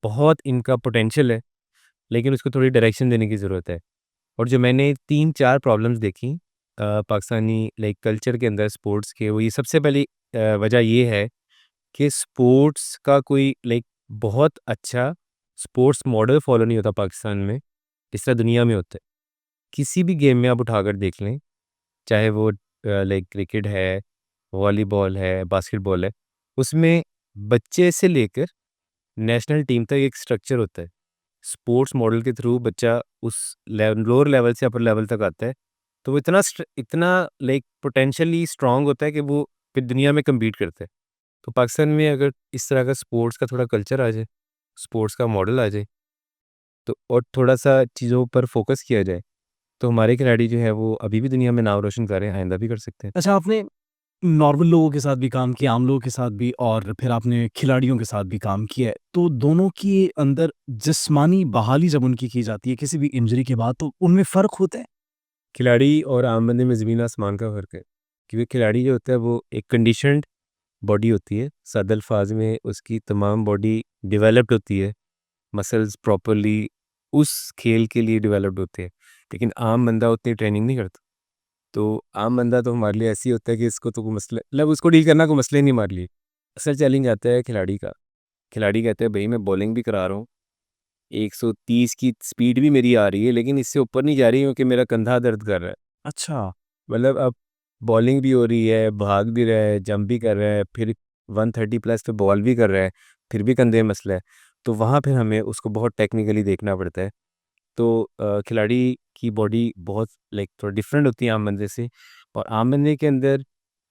बहुत इनका पोटेंशियल है, लेकिन उसको थोड़ी डायरेक्शन देने की ज़रूरत है। और जो मैंने 3-4 प्रॉब्लम्स देखी पाकिस्तानी लाइक कल्चर के अंदर स्पोर्ट्स के, वो ये सबसे पहली वजह ये है कि स्पोर्ट्स का कोई लाइक बहुत अच्छा स्पोर्ट्स मॉडल फॉलो नहीं होता पाकिस्तान में, जिस तरह दुनिया में होता है। किसी भी गेम में आप उठाकर देख लें, चाहे वो लाइक क्रिकेट है, वॉलीबॉल है, बास्केटबॉल है, उसमें बच्चे से लेकर नेशनल टीम तक एक स्ट्रक्चर होता है। स्पोर्ट्स मॉडल के थ्रू बच्चा उस लोअर लेवल से अपर लेवल तक आता है, तो वो इतना लाइक पोटेंशियली स्ट्रांग होता है कि वो फिर दुनिया में कम्पीट करता है। तो पाकिस्तान में अगर इस तरह का स्पोर्ट्स का थोड़ा कल्चर आ जाए, स्पोर्ट्स का मॉडल आ जाए, तो और थोड़ा-सा चीज़ों पर फ़ोकस किया जाए, तो हमारे खिलाड़ी जो है वो अभी भी दुनिया में नाम रोशन कर रहे हैं, आइंदा भी कर सकते हैं। अच्छा, आपने नॉर्मल लोगों के साथ भी काम किया, आम लोगों के साथ भी, और फिर आपने खिलाड़ियों के साथ भी काम किया है। तो दोनों के अंदर जिस्मानी बहाली जब उनकी की जाती है किसी भी इंजरी के बाद, तो उनमें फ़र्क होता है? खिलाड़ी और आम बंदे में ज़मीन आसमान का फ़र्क है, क्योंकि खिलाड़ी जो होता है वो एक कंडीशन्ड बॉडी होती है, सादे अल्फाज में उसकी तमाम बॉडी डेवलप्ड होती है, मसल्स प्रॉपर्ली उस खेल के लिए डेवलप्ड होते हैं, लेकिन आम बंदा उतनी ट्रेनिंग नहीं करता। तो आम बंदा तो हमारे लिए ऐसे ही होता है कि इसको तो कोई मसला मतलब उसको डील करना कोई मसला ही नहीं हमारे लिए। असल चैलेंज आता है खिलाड़ी का। खिलाड़ी कहते हैं भई मैं बॉलिंग भी करा रहा हूँ, 130 की स्पीड भी मेरी आ रही है, लेकिन इससे ऊपर नहीं जा रही क्योंकि मेरा कंधा दर्द कर रहा है। अच्छा। मतलब अब बॉलिंग भी हो रही है, भाग भी रहा है, जंप भी कर रहा है, फिर 130 प्लस पे बॉल भी कर रहा है, फिर भी कंधे में मसला है। तो वहाँ फिर हमें उसको बहुत टेक्निकली देखना पड़ता है। तो खिलाड़ी की बॉडी बहुत लाइक थोड़ा डिफरेंट होती है आम बंदे से, और आम बंदे के अंदर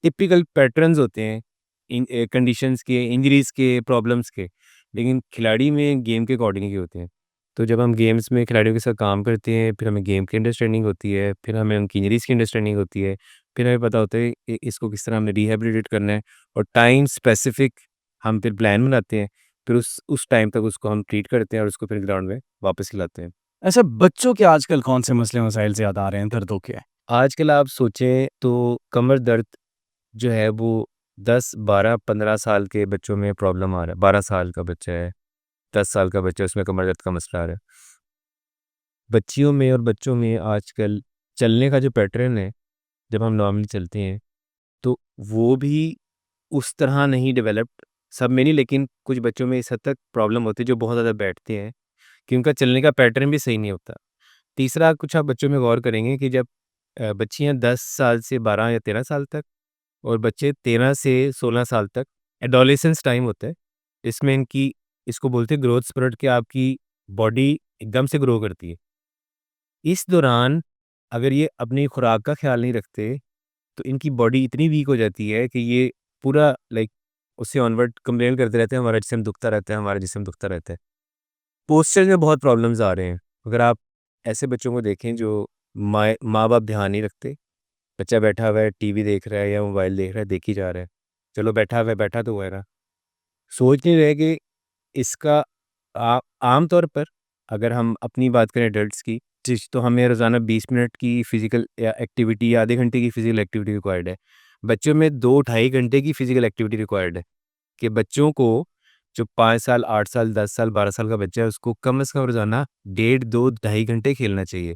टिपिकल पैटर्न्स होते हैं इन कंडीशंस के, इंजरीज़ के, प्रॉब्लम्स के, लेकिन खिलाड़ी में गेम के अकॉर्डिंग ही होते हैं। तो जब हम गेम्स में खिलाड़ियों के साथ काम करते हैं, फिर हमें गेम की अंडरस्टैंडिंग होती है, फिर हमें उनकी इंजरीज़ की अंडरस्टैंडिंग होती है, फिर हमें पता होता है इसको किस तरह हमने रिहैबिलिटेट करना है, और टाइम स्पेसिफिक हम फिर प्लान बनाते हैं, फिर उस टाइम तक उसको हम ट्रीट करते हैं और उसको फिर ग्राउंड में वापस खिलाते हैं। अच्छा, बच्चों के आजकल कौन-से मसले-मसाइल ज़्यादा आ रहे हैं दर्दों के? आजकल आप सोचें तो कमर दर्द जो है वो 10, 12, 15 साल के बच्चों में प्रॉब्लम आ रहा है। 12 साल का बच्चा है, 10 साल का बच्चा है, उसमें कमर दर्द का मसला आ रहा है। बच्चियों में और बच्चों में आजकल चलने का जो पैटर्न है, जब हम नॉर्मली चलते हैं, तो वो भी उस तरह नहीं डेवलप्ड, सब में नहीं, लेकिन कुछ बच्चों में इस हद तक प्रॉब्लम होती है जो बहुत ज़्यादा बैठते हैं, कि उनका चलने का पैटर्न भी सही नहीं होता। तीसरा, कुछ आप बच्चों में गौर करेंगे कि जब बच्चियाँ 10 साल से 12 या 13 साल तक और बच्चे 13 से 16 साल तक एडोलेसेंस टाइम होता है। इसमें इनकी इसको बोलते हैं ग्रोथ स्पर्ट, कि आपकी बॉडी एकदम से ग्रो करती है। इस दौरान अगर ये अपनी खुराक का ख़्याल नहीं रखते, तो इनकी बॉडी इतनी वीक हो जाती है कि ये पूरा लाइक उससे ऑनवर्ड कंप्लेन करते रहते हैं, हमारा जिस्म दुखता रहता है, हमारा जिस्म दुखता रहता है। पोस्चर में बहुत प्रॉब्लम्स आ रहे हैं। अगर आप ऐसे बच्चों को देखें जो माँ-बाप ध्यान नहीं रखते, बच्चा बैठा हुआ है, टीवी देख रहा है या मोबाइल देख रहा है, देखी जा रहा है। चलो बैठा हुआ है, बैठा तो हुआ है ना। सोच नहीं रहे कि इसका आम तौर पर अगर हम अपनी बात करें एडल्ट्स की, जी। तो हमें रोज़ाना 20 मिनट की फ़िज़िकल या एक्टिविटी या आधे घंटे की फ़िज़िकल एक्टिविटी रिक्वायर्ड है। बच्चों में 2 ढाई घंटे की फ़िज़िकल एक्टिविटी रिक्वायर्ड है, कि बच्चों को जो 5 साल, 8 साल, 10 साल, 12 साल का बच्चा है, उसको कम से कम रोज़ाना डेढ़ 2 ढाई घंटे खेलना चाहिए।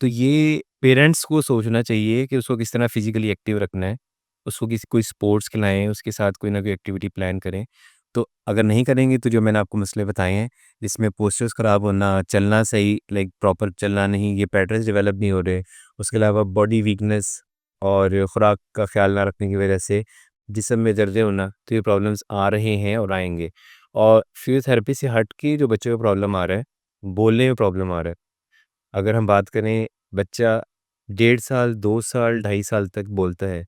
तो ये पेरेंट्स को सोचना चाहिए कि उसको किस तरह फिज़िकली एक्टिव रखना है। उसको किसी कोई स्पोर्ट्स खिलाएँ, उसके साथ कोई ना कोई एक्टिविटी प्लान करें। तो अगर नहीं करेंगे तो जो मैंने आपको मसले बताए हैं, जिसमें पोस्चर्स ख़राब होना, चलना सही लाइक प्रॉपर चलना नहीं, ये पैटर्न्स डेवलप नहीं हो रहे। उसके अलावा बॉडी वीकनेस और खुराक का ख़्याल ना रखने की वजह से जिस्म में दर्दें होना, तो ये प्रॉब्लम्स आ रहे हैं और आएँगे। और फिज़ियोथेरेपी से हट के जो बच्चों को प्रॉब्लम आ रहा है, बोलने में प्रॉब्लम आ रहा है। अगर हम बात करें, बच्चा 1.5 साल, 2 साल, ढाई साल तक बोलता है,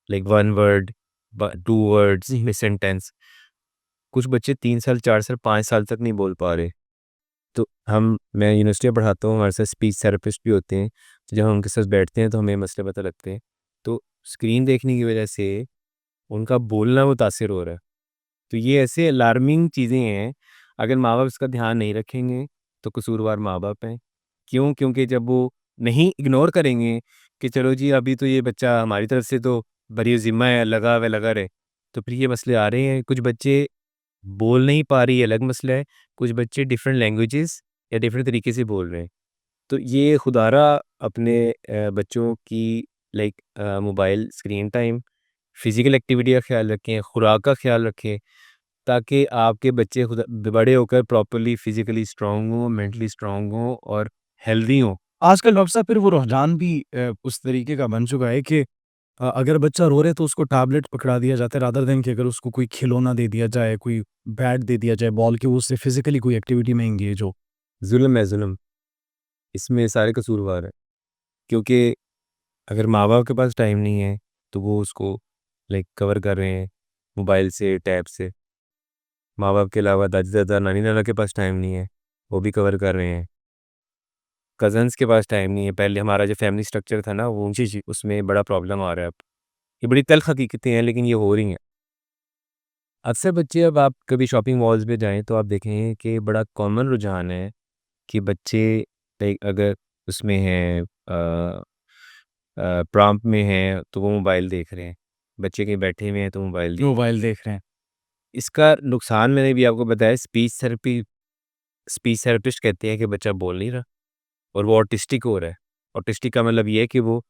लाइक 1 वर्ड, 2 वर्ड्स जी। में सेंटेंस। कुछ बच्चे 3 साल, 4 साल, 5 साल तक नहीं बोल पा रहे। तो मैं यूनिवर्सिटी में पढ़ाता हूँ, हमारे साथ स्पीच थेरेपिस्ट भी होते हैं, तो जब हम उनके साथ बैठते हैं तो हमें मसले पता लगते हैं। तो स्क्रीन देखने की वजह से उनका बोलना मुतासिर हो रहा है। तो ये ऐसे अलार्मिंग चीज़ें हैं, अगर माँ-बाप इसका ध्यान नहीं रखेंगे, तो कसूरवार माँ-बाप हैं। क्यों? क्योंकि जब वो नहीं इग्नोर करेंगे कि चलो जी अभी तो ये बच्चा हमारी तरफ से तो बरी-ज़िम्मा है, लगा हुआ है, लगा रहे, तो फिर ये मसले आ रहे हैं। कुछ बच्चे बोल नहीं पा रही, ये अलग मसला है, कुछ बच्चे डिफरेंट लैंग्वेजेज़ या डिफरेंट तरीके से बोल रहे हैं। तो ये खुदारा अपने बच्चों की mobile screen time, physical activity का ख़्याल रखें, खुराक का ख़्याल रखें, ताकि आपके बच्चे खुद बड़े होकर प्रॉपर्ली फिज़िकली स्ट्रॉन्ग हों, मेंटली स्ट्रॉन्ग हों और हेल्दी हों। आजकल डॉक्टर साहब फिर वो रुझान भी उस तरीके का बन चुका है कि अगर बच्चा रो रहा है तो उसको टैबलेट पकड़ा दिया जाता है रादर देन कि अगर उसको कोई खिलौना दे दिया जाए, कोई बैट दे दिया जाए, बॉल कि वो उससे फिज़िकली कोई एक्टिविटी में एंगेज हो। ज़ुल्म है ज़ुल्म, इसमें सारे कसूरवार हैं। क्योंकि अगर माँ-बाप के पास टाइम नहीं है, तो वो उसको कवर कर रहे हैं मोबाइल से, टैब से। माँ-बाप के अलावा दादी-दादा, नानी-नाना के पास टाइम नहीं है, वो भी कवर कर रहे हैं। कज़न्स के पास टाइम नहीं है, पहले हमारा जो फैमिली स्ट्रक्चर था ना वो जी, जी। उसमें बड़ा प्रॉब्लम आ रहा है अब। ये बड़ी तल्ख़ हकीकतें हैं लेकिन ये हो रही हैं। अक्सर बच्चे अब आप कभी शॉपिंग मॉल्स में जाएँ तो आप देखेंगे कि बड़ा कॉमन रुझान है कि बच्चे अगर उसमें हैं प्रॉम्प्ट में हैं तो वो मोबाइल देख रहे हैं। बच्चे कहीं बैठे हुए हैं तो मोबाइल देख। मोबाइल देख रहे हैं। इसका नुकसान मैंने भी आपको बताया, स्पीच थेरेपिस्ट कहते हैं कि बच्चा बोल नहीं रहा और वो ऑटिस्टिक हो रहा है। ऑटिस्टिक का मतलब ये है कि वो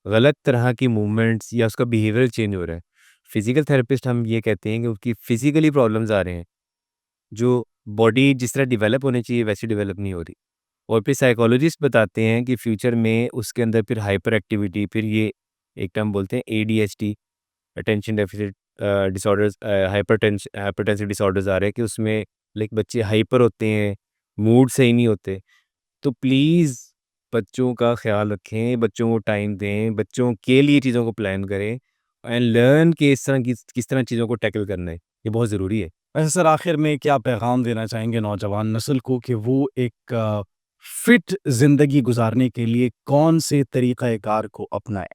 गलत तरह की मूवमेंट्स या उसका बिहेवियर चेंज हो रहा है। फिजिकल थेरेपिस्ट हम ये कहते हैं कि उसकी फिजिकली प्रॉब्लम्स आ रहे हैं, जो बॉडी जिस तरह डेवलप होनी चाहिए वैसी डेवलप नहीं हो रही। और फिर साइकोलॉजिस्ट बताते हैं कि फ्यूचर में उसके अंदर फिर हाइपर एक्टिविटी, फिर ये एक टर्म बोलते हैं ADHD, attention deficit disorders, hypertensive disorders आ रहे हैं कि उसमें बच्चे हाइपर होते हैं, मूड सही नहीं होते। तो प्लीज़ बच्चों का ख़्याल रखें, बच्चों को टाइम दें, बच्चों के लिए चीज़ों को प्लान करें एंड लर्न कि इस तरह किस तरह चीज़ों को टैकल करना है। ये बहुत ज़रूरी है। वैसे सर आखिर में क्या पैगाम देना चाहेंगे नौजवान नस्ल को कि वो एक फिट ज़िंदगी गुज़ारने के लिए कौन-से तरीक़ा-ए-कार को अपनाएँ?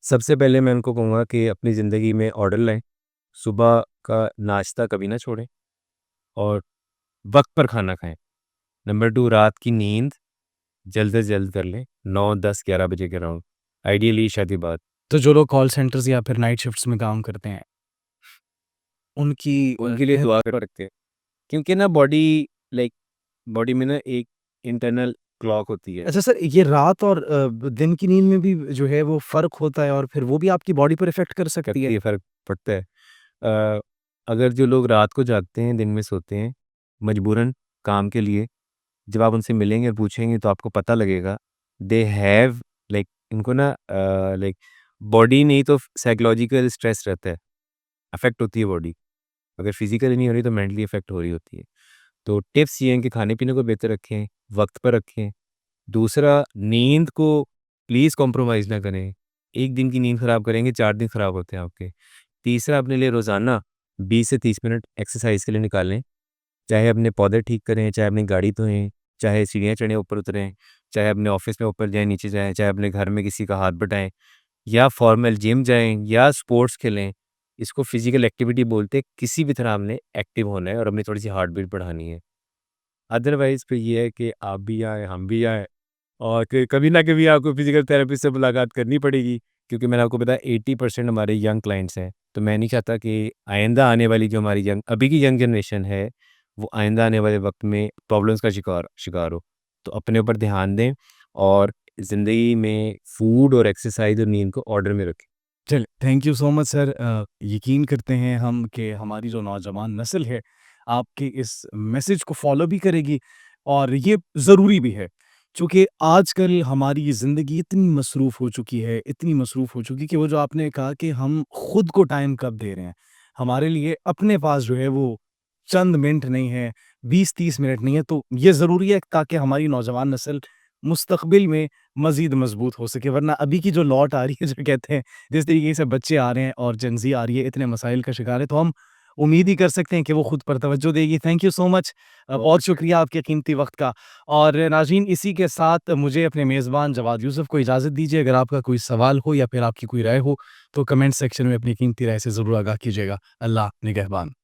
सबसे पहले मैं उनको कहूँगा कि अपनी ज़िंदगी में ऑर्डर लाएँ, सुबह का नाश्ता कभी ना छोड़ें और वक़्त पर खाना खाएँ। नंबर 2, रात की नींद जल्द से जल्द कर लें, 9, 10, 11 बजे के अराउंड, आइडियली ईशा के बाद। तो जो लोग कॉल सेंटर्स या फिर नाइट शिफ्ट्स में काम करते हैं, उनकी उनके लिए दुआ कर रखते हैं, क्योंकि ना लाइक बॉडी में ना एक इंटरनल क्लॉक होती है, अच्छा सर, ये रात और दिन की नींद में भी जो है वो फ़र्क होता है और फिर वो भी आपकी बॉडी पर इफ़ेक्ट कर सकती है? करती है, फ़र्क पड़ता है। अ, अगर जो लोग रात को जागते हैं, दिन में सोते हैं, मजबूरन काम के लिए, जब आप उनसे मिलेंगे और पूछेंगे तो आपको पता लगेगा, दे हैव इनको ना बॉडी नहीं तो साइकोलॉजिकल स्ट्रेस रहता है, अफ़ेक्ट होती है बॉडी। अगर फिज़िकली नहीं हो रही तो मेंटली अफ़ेक्ट हो रही होती है। तो टिप्स ये हैं कि खाने-पीने को बेहतर रखें, वक़्त पर रखें। दूसरा, नींद को प्लीज़ कॉम्प्रोमाइज़ ना करें। 1 दिन की नींद ख़राब करेंगे, 4 दिन ख़राब होते हैं आपके। तीसरा, अपने लिए रोज़ाना 20 से 30 मिनट एक्सरसाइज़ के लिए निकालें। चाहे अपने पौधे ठीक करें, चाहे अपनी गाड़ी धोएँ, चाहे सीढ़ियाँ चढ़ें, ऊपर उतरें, चाहे अपने ऑफ़िस में ऊपर जाएँ, नीचे जाएँ, चाहे अपने घर में किसी का हाथ बटाएँ या फॉर्मल जिम जाएँ या स्पोर्ट्स खेलें। इसको फ़िज़िकल एक्टिविटी बोलते हैं, किसी भी तरह हमने एक्टिव होना है और अपनी थोड़ी-सी हार्ट बीट बढ़ानी है। अदरवाइज़ फिर ये है कि आप भी आएँ, हम भी आएँ और फिर कभी ना कभी आपको फिज़िकल थेरेपिस्ट से मुलाकात करनी पड़ेगी, क्योंकि मैंने आपको बताया 80% हमारे यंग क्लाइंट्स हैं। तो मैं नहीं चाहता कि आइंदा आने वाली जो हमारी अभी की यंग जनरेशन है, वो आइंदा आने वाले वक़्त में प्रॉब्लम्स का शिकार शिकार हो। तो अपने ऊपर ध्यान दें और ज़िंदगी में फूड और एक्सरसाइज़ और नींद को ऑर्डर में रखें। चलिए, thank you so much sir. यकीन करते हैं हम कि हमारी जो नौजवान नस्ल है, आपके इस मैसेज को फ़ॉलो भी करेगी और ये ज़रूरी भी है। चूँकि आजकल हमारी ये ज़िंदगी इतनी मसरूफ़ हो चुकी है, इतनी मसरूफ़ हो चुकी है कि वो जो आपने कहा कि हम खुद को टाइम कब दे रहे हैं। हमारे लिए अपने पास जो है वो चंद मिनट नहीं है, 20-30 मिनट नहीं है, तो ये ज़रूरी है ताकि हमारी नौजवान नस्ल मुस्तक़बिल में मज़ीद मज़बूत हो सके। वरना अभी की जो लौट आ रही है जो कहते हैं जिस तरीके से बच्चे आ रहे हैं और जेन ज़ी आ रही है, इतने मसाइल का शिकार है, तो हम उम्मीद ही कर सकते हैं कि वो खुद पर तवज्जो देगी। थैंक यू सो मच, बहुत शुक्रिया आपके कीमती वक्त का। और नाज़रीन, इसी के साथ मुझे अपने मेज़बान जवाद यूसुफ को इजाज़त दीजिए। अगर आपका कोई सवाल हो या फिर आपकी कोई राय हो तो कमेंट सेक्शन में अपनी कीमती राय से ज़रूर आगाह कीजिएगा। अल्लाह निगहबान।